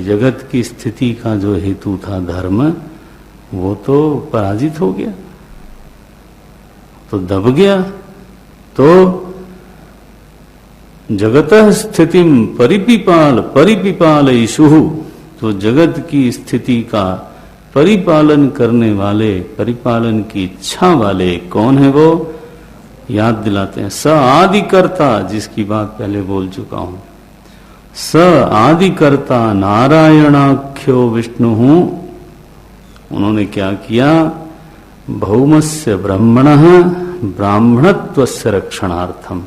A: जगत की स्थिति का जो हेतु था धर्म, वो तो पराजित हो गया, तो दब गया। तो जगतः स्थितिम परिपिपालयिषु, तो जगत की स्थिति का परिपालन करने वाले, परिपालन की इच्छा वाले कौन है? वो याद दिलाते हैं। स आदिकर्ता, जिसकी बात पहले बोल चुका हूं। स आदिकर्ता नारायणाख्यो विष्णु। उन्होंने क्या किया? भौमस्य ब्रह्मणः ब्राह्मणत्वस्य रक्षणार्थम।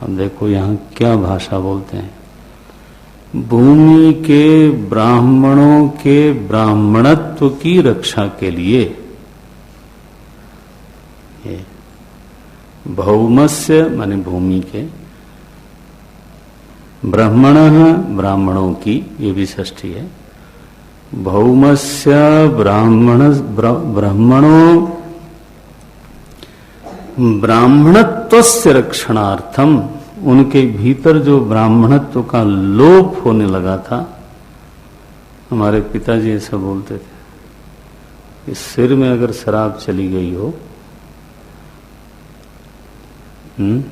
A: अब देखो यहां क्या भाषा बोलते हैं। भूमि के ब्राह्मणों के ब्राह्मणत्व की रक्षा के लिए, भौमस्य माने भूमि के, ब्राह्मणः ब्राह्मणों की, ये भी षष्ठी है। भौमस्य ब्राह्मणो ब्राह्मणत्वस्य रक्षणार्थम, उनके भीतर जो ब्राह्मणत्व का लोप होने लगा था। हमारे पिताजी ऐसा बोलते थे कि सिर में अगर शराब चली गई हो,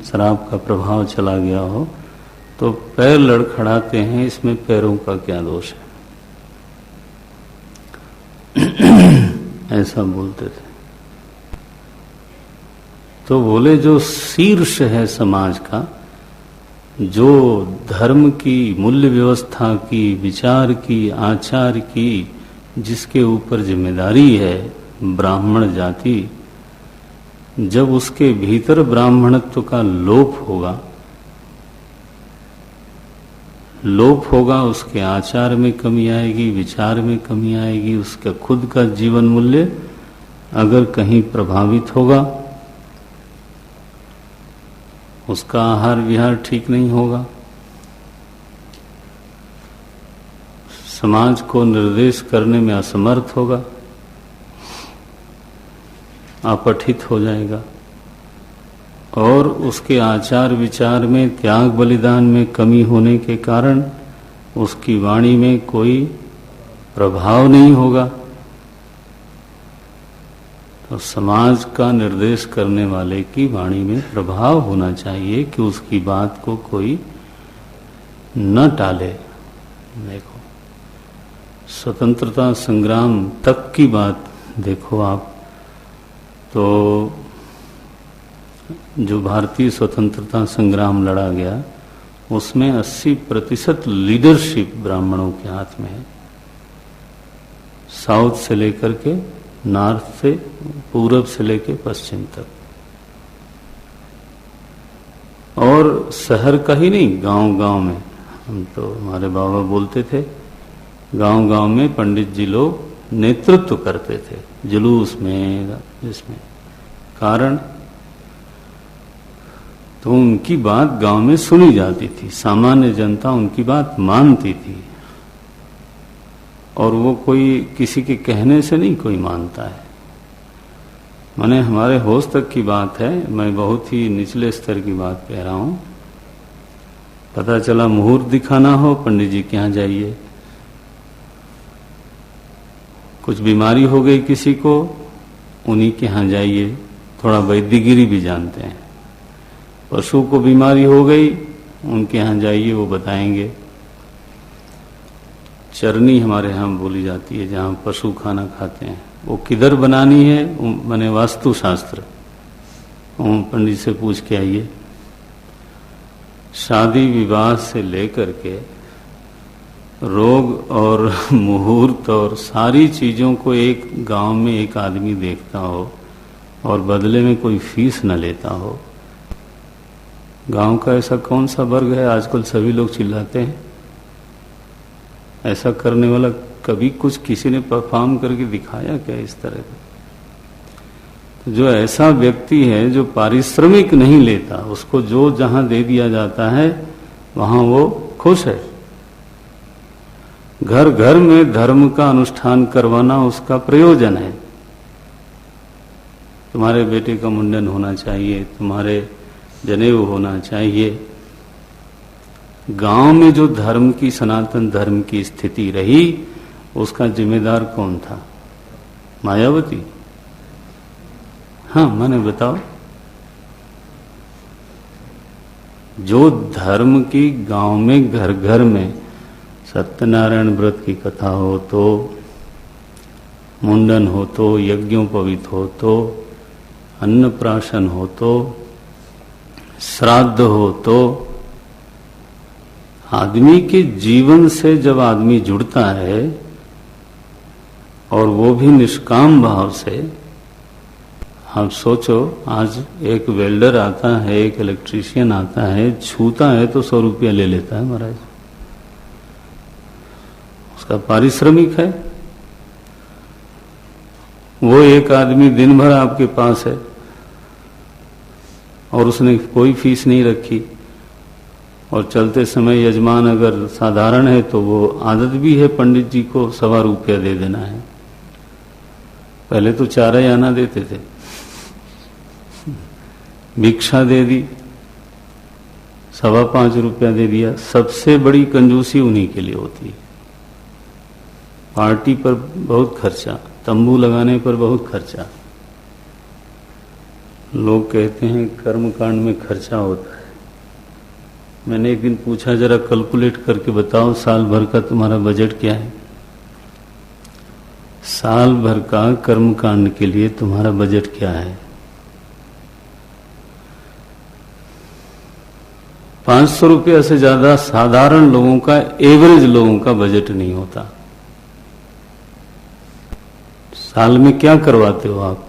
A: शराब का प्रभाव चला गया हो, तो पैर लड़खड़ाते हैं, इसमें पैरों का क्या दोष है? ऐसा बोलते थे। तो बोले जो शीर्ष है समाज का, जो धर्म की, मूल्य व्यवस्था की, विचार की, आचार की जिसके ऊपर जिम्मेदारी है ब्राह्मण जाति, जब उसके भीतर ब्राह्मणत्व का लोप होगा, उसके आचार में कमी आएगी, विचार में कमी आएगी, उसका खुद का जीवन मूल्य अगर कहीं प्रभावित होगा, उसका आहार विहार ठीक नहीं होगा, समाज को निर्देश करने में असमर्थ होगा, अपठित हो जाएगा, और उसके आचार विचार में, त्याग बलिदान में कमी होने के कारण उसकी वाणी में कोई प्रभाव नहीं होगा। तो समाज का निर्देश करने वाले की वाणी में प्रभाव होना चाहिए कि उसकी बात को कोई न टाले। देखो, स्वतंत्रता संग्राम तक की बात देखो आप, तो जो भारतीय स्वतंत्रता संग्राम लड़ा गया उसमें 80% लीडरशिप ब्राह्मणों के हाथ में है, साउथ से लेकर के नॉर्थ से, पूरब से लेकर पश्चिम तक, और शहर का ही नहीं, गांव-गांव में। हम तो, हमारे बाबा बोलते थे, गांव-गांव में पंडित जी लोग नेतृत्व करते थे, जुलूस में, इसमें। कारण तो उनकी बात गांव में सुनी जाती थी, सामान्य जनता उनकी बात मानती थी, और वो कोई किसी के कहने से नहीं कोई मानता है। माने हमारे होश तक की बात है, मैं बहुत ही निचले स्तर की बात कह रहा हूं। पता चला मुहूर्त दिखाना हो, पंडित जी के यहाँ जाइए। कुछ बीमारी हो गई किसी को, उन्हीं के यहाँ जाइए, थोड़ा वैद्यगिरी भी जानते हैं। पशु को बीमारी हो गई, उनके यहाँ जाइए, वो बताएंगे। चरनी हमारे यहाँ बोली जाती है, जहाँ पशु खाना खाते हैं, वो किधर बनानी है, माने वास्तु शास्त्र, पंडित से पूछ के आइए। शादी विवाह से लेकर के रोग और मुहूर्त और सारी चीजों को एक गांव में एक आदमी देखता हो और बदले में कोई फीस न लेता हो। गांव का ऐसा कौन सा वर्ग है, आजकल सभी लोग चिल्लाते हैं, ऐसा करने वाला कभी कुछ किसी ने परफॉर्म करके दिखाया क्या इस तरह का? तो जो ऐसा व्यक्ति है जो पारिश्रमिक नहीं लेता, उसको जो जहां दे दिया जाता है वहां वो खुश है। घर घर में धर्म का अनुष्ठान करवाना उसका प्रयोजन है। तुम्हारे बेटे का मुंडन होना चाहिए, तुम्हारे जनेऊ होना चाहिए। गांव में जो धर्म की, सनातन धर्म की स्थिति रही, उसका जिम्मेदार कौन था? मायावती? हाँ, मैंने बताओ। जो धर्म की गांव में, घर घर में सत्यनारायण व्रत की कथा हो तो, मुंडन हो तो, यज्ञोपवीत हो तो, अन्नप्राशन हो तो, श्राद्ध हो तो, आदमी के जीवन से जब आदमी जुड़ता है और वो भी निष्काम भाव से, आप सोचो, आज एक वेल्डर आता है, एक इलेक्ट्रीशियन आता है, छूता है तो 100 रुपया ले लेता है महाराज, उसका पारिश्रमिक है। वो एक आदमी दिन भर आपके पास है और उसने कोई फीस नहीं रखी, और चलते समय यजमान अगर साधारण है तो वो आदत भी है पंडित जी को 1.25 रुपया दे देना है। पहले तो 4 आना देते थे, भिक्षा दे दी, 5.25 रुपया दे दिया। सबसे बड़ी कंजूसी उन्हीं के लिए होती है। पार्टी पर बहुत खर्चा, तंबू लगाने पर बहुत खर्चा। लोग कहते हैं कर्मकांड में खर्चा होता है। मैंने एक दिन पूछा, जरा कैलकुलेट करके बताओ साल भर का तुम्हारा बजट क्या है? साल भर का कर्मकांड के लिए तुम्हारा बजट क्या है? 500 रुपया से ज्यादा साधारण लोगों का, एवरेज लोगों का बजट नहीं होता। साल में क्या करवाते हो आप?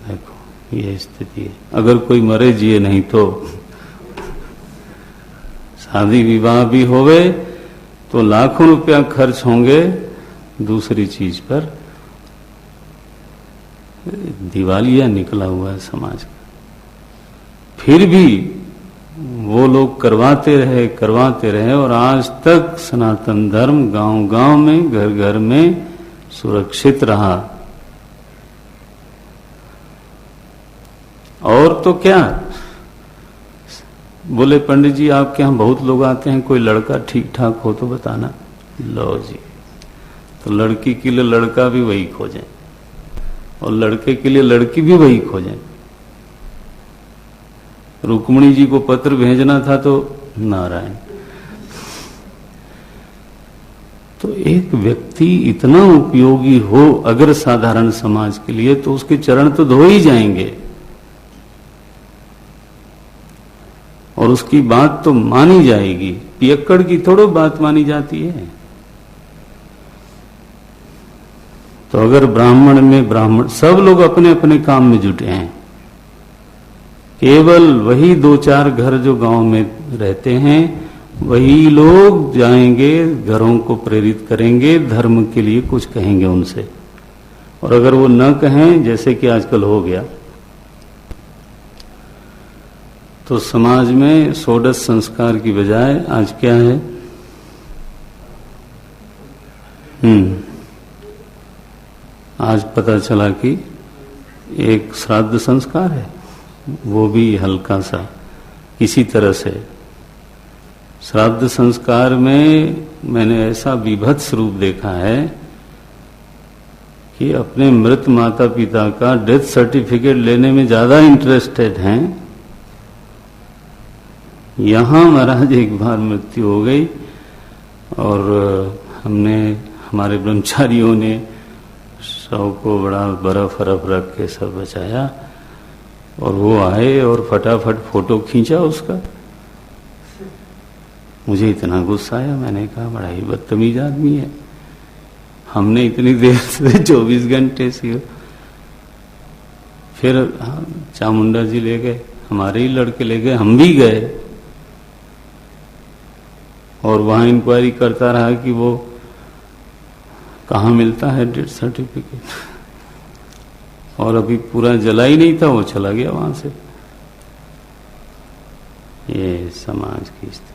A: देखो ये स्थिति है। अगर कोई मरे जिए नहीं तो शादी विवाह भी होवे तो लाखों रुपया खर्च होंगे दूसरी चीज पर। दिवालिया निकला हुआ है समाज का। फिर भी वो लोग करवाते रहे और आज तक सनातन धर्म गांव-गांव में, घर-घर में सुरक्षित रहा। और तो क्या, बोले पंडित जी आपके यहाँ बहुत लोग आते हैं, कोई लड़का ठीक ठाक हो तो बताना। लो जी, तो लड़की के लिए लड़का भी वही खोजें और लड़के के लिए लड़की भी वही खोजें। रुक्मिणी जी को पत्र भेजना था तो नारायण। तो एक व्यक्ति इतना उपयोगी हो अगर साधारण समाज के लिए, तो उसके चरण तो धो ही जाएंगे और उसकी बात तो मानी जाएगी। पियक्कड़ की थोड़ो बात मानी जाती है। तो अगर ब्राह्मण में ब्राह्मण, सब लोग अपने अपने काम में जुटे हैं, केवल वही 2-4 घर जो गांव में रहते हैं वही लोग जाएंगे, घरों को प्रेरित करेंगे, धर्म के लिए कुछ कहेंगे उनसे। और अगर वो न कहें, जैसे कि आजकल हो गया, तो समाज में षोडश संस्कार की बजाय आज क्या है? आज पता चला कि एक श्राद्ध संस्कार है, वो भी हल्का सा किसी तरह से। श्राद्ध संस्कार में मैंने ऐसा विभत्स रूप देखा है कि अपने मृत माता पिता का डेथ सर्टिफिकेट लेने में ज्यादा इंटरेस्टेड हैं। यहां महाराज एक बार मृत्यु हो गई और हमारे ब्रह्मचारियों ने शव को बड़ा बर्फ रख के सब बचाया और वो आए और फटाफट फोटो खींचा उसका। मुझे इतना गुस्सा आया, मैंने कहा बड़ा ही बदतमीज आदमी है। हमने इतनी देर से 24 घंटे से, फिर चामुंडा जी ले गए, हमारे ही लड़के ले गए, हम भी गए और वहां इंक्वायरी करता रहा कि वो कहाँ मिलता है डेथ सर्टिफिकेट। और अभी पूरा जला ही नहीं था, वो चला गया वहां से। ये समाज की स्थिति,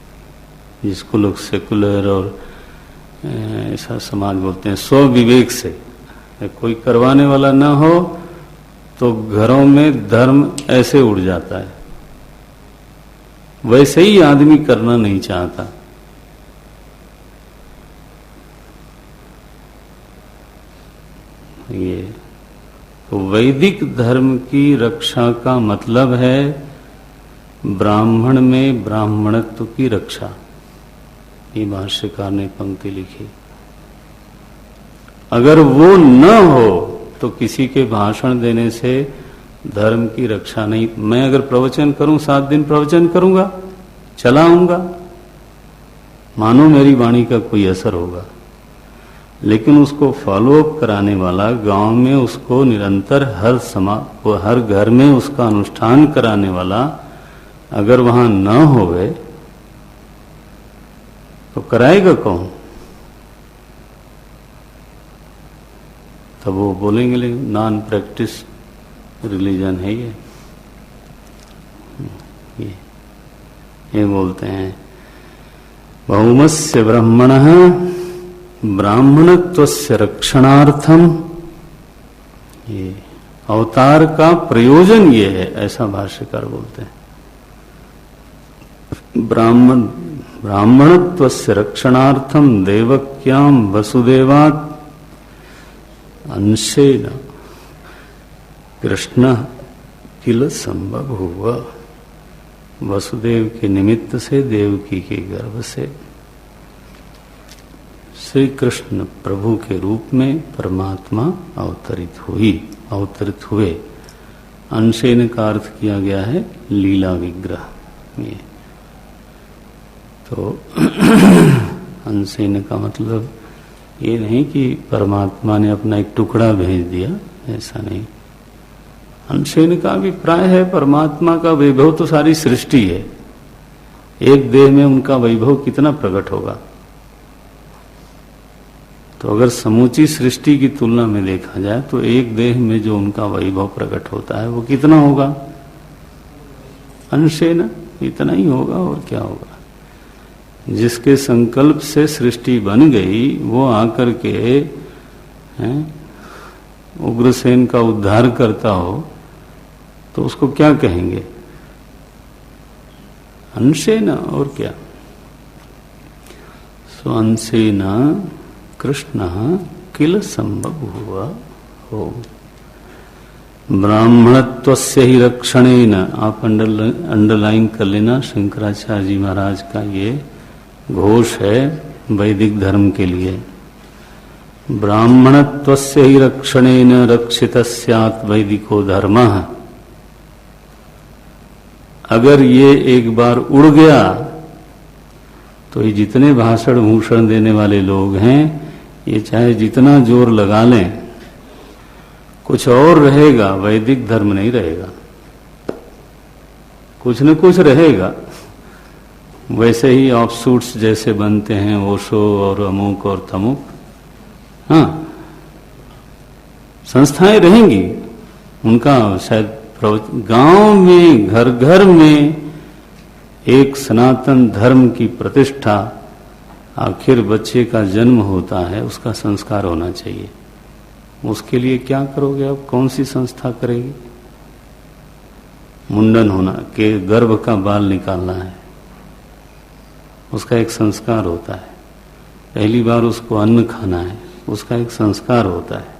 A: जिसको लोग सेकुलर और ऐसा समाज बोलते हैं, स्व विवेक से कोई करवाने वाला ना हो तो घरों में धर्म ऐसे उड़ जाता है। वैसे ही आदमी करना नहीं चाहता। ये तो वैदिक धर्म की रक्षा का मतलब है ब्राह्मण में ब्राह्मणत्व की रक्षा। ये भाष्यकार ने पंक्ति लिखी। अगर वो न हो तो किसी के भाषण देने से धर्म की रक्षा नहीं। मैं अगर प्रवचन करूं, 7 दिन प्रवचन करूंगा, चला आऊंगा, मानो मेरी वाणी का कोई असर होगा, लेकिन उसको फॉलोअप कराने वाला, गांव में उसको निरंतर हर घर में उसका अनुष्ठान कराने वाला अगर वहां न होवे तो कराएगा कौन? तब वो बोलेंगे नॉन प्रैक्टिस रिलीजन है ये बोलते हैं बहुमस्य ब्राह्मणः ब्राह्मणत्वस्य रक्षणार्थम। ये अवतार का प्रयोजन ये है, ऐसा भाष्यकार बोलते हैं। ब्राह्मणत्वस्य रक्षणार्थम देवक्याम वसुदेवात् अंशेन कृष्ण किल संभव हुआ। वसुदेव के निमित्त से, देवकी के गर्भ से श्री कृष्ण प्रभु के रूप में परमात्मा अवतरित हुए। अंशेन का अर्थ किया गया है लीला विग्रह। ये तो अंशेन का मतलब ये नहीं कि परमात्मा ने अपना एक टुकड़ा भेज दिया, ऐसा नहीं। अंशेन का अभिप्राय है परमात्मा का वैभव तो सारी सृष्टि है, एक देह में उनका वैभव कितना प्रकट होगा। तो अगर समूची सृष्टि की तुलना में देखा जाए तो एक देह में जो उनका वैभव प्रकट होता है वो कितना होगा? अंशेन, इतना ही होगा और क्या होगा। जिसके संकल्प से सृष्टि बन गई वो आकर के उग्रसेन का उद्धार करता हो तो उसको क्या कहेंगे? अंशेन, और क्या। सो अंशेन कृष्ण किल संभव हुआ हो। ब्राह्मणत्वस्य ही रक्षणेन, आप अंडरलाइन कर लेना, शंकराचार्य जी महाराज का ये घोष है वैदिक धर्म के लिए। ब्राह्मणत्वस्य ही रक्षणेन रक्षितः स्यात् वैदिको धर्मः। अगर ये एक बार उड़ गया तो ये जितने भाषण भूषण देने वाले लोग हैं ये चाहे जितना जोर लगा लें कुछ और रहेगा, वैदिक धर्म नहीं रहेगा। कुछ न कुछ रहेगा। वैसे ही ऑफशूट्स जैसे बनते हैं, ओशो और अमुक और तमुक, हाँ, संस्थाएं रहेंगी। उनका शायद गांव में घर घर में एक सनातन धर्म की प्रतिष्ठा, आखिर बच्चे का जन्म होता है उसका संस्कार होना चाहिए। उसके लिए क्या करोगे आप? कौन सी संस्था करेगी? मुंडन होना के गर्भ का बाल निकालना है, उसका एक संस्कार होता है। पहली बार उसको अन्न खाना है, उसका एक संस्कार होता है।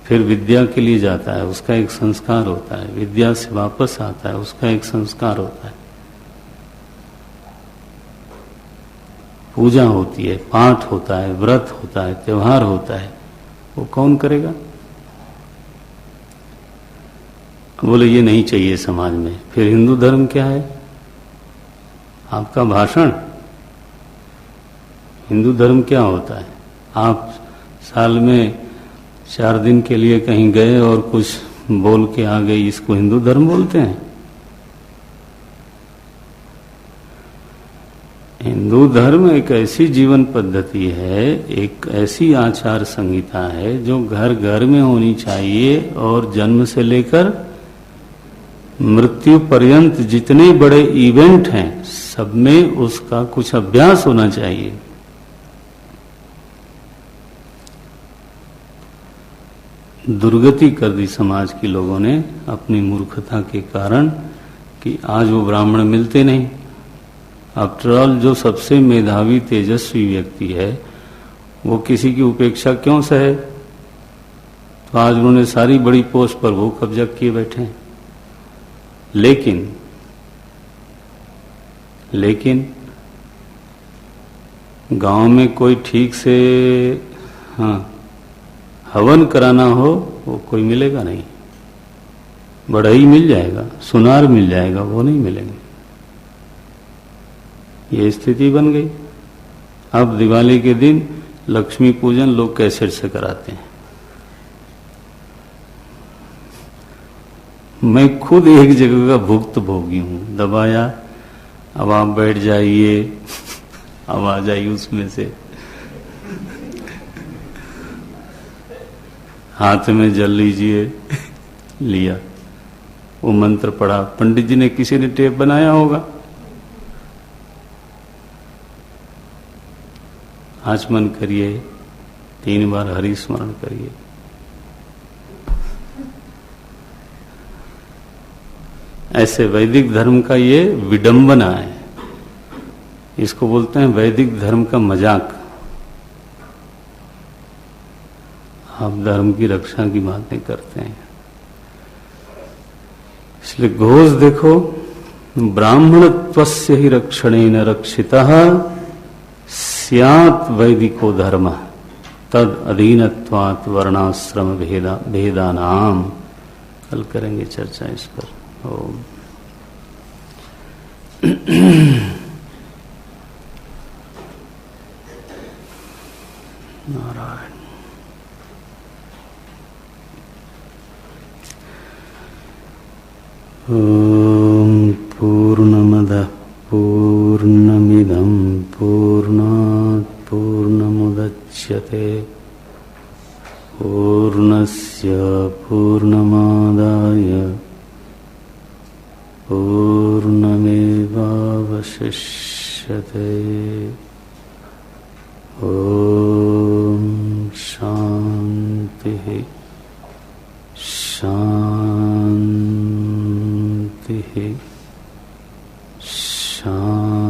A: फिर विद्या के लिए जाता है, उसका एक संस्कार होता है। विद्या से वापस आता है, उसका एक संस्कार होता है। पूजा होती है, पाठ होता है, व्रत होता है, त्योहार होता है, वो कौन करेगा? बोले ये नहीं चाहिए समाज में। फिर हिंदू धर्म क्या है? आपका भाषण। हिंदू धर्म क्या होता है? आप साल में 4 दिन के लिए कहीं गए और कुछ बोल के आ गए, इसको हिंदू धर्म बोलते हैं? हिंदू धर्म एक ऐसी जीवन पद्धति है, एक ऐसी आचार संहिता है जो घर घर में होनी चाहिए और जन्म से लेकर मृत्यु पर्यंत जितने बड़े इवेंट हैं सब में उसका कुछ अभ्यास होना चाहिए। दुर्गति कर दी समाज के लोगों ने अपनी मूर्खता के कारण कि आज वो ब्राह्मण मिलते नहीं। आफ्टर ऑल जो सबसे मेधावी तेजस्वी व्यक्ति है वो किसी की उपेक्षा क्यों सहे? तो आज उन्होंने सारी बड़ी पोस्ट पर वो कब्जा किए बैठे हैं। लेकिन गांव में कोई ठीक से हवन कराना हो वो कोई मिलेगा नहीं। बढ़ई मिल जाएगा, सुनार मिल जाएगा, वो नहीं मिलेंगे। ये स्थिति बन गई। अब दिवाली के दिन लक्ष्मी पूजन लोग कैसेट से कराते हैं। मैं खुद एक जगह का भुक्त भोगी हूं। दबाया, अब आप बैठ जाइए, आवाज आई उसमें से, हाथ में जल लीजिए, लिया, वो मंत्र पढ़ा। पंडित जी ने, किसी ने टेप बनाया होगा। आचमन करिए, 3 बार हरि स्मरण करिए। ऐसे वैदिक धर्म का ये विडंबना है। इसको बोलते हैं वैदिक धर्म का मजाक। आप धर्म की रक्षा की बातें करते हैं। इसलिए घोष देखो, ब्राह्मणत्वस्य ही रक्षणेन रक्षितः स्यात् वैदिको धर्म। तद अधीनत्वात् वर्णाश्रम भेदानाम। कल करेंगे चर्चा इस पर। ओम। नारायण। ओम पूर्णमदः पूर्णमिदं पूर्णात् पूर्णमुदच्यते पूर्णस्य पूर्णमादाय पूर्णमेवावशिष्यते। ओम शांति शांति शांति।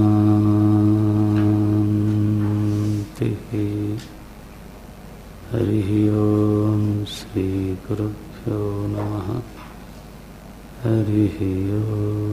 A: हरि ओम श्री गुरुभ्यो नमः। हरि ओम।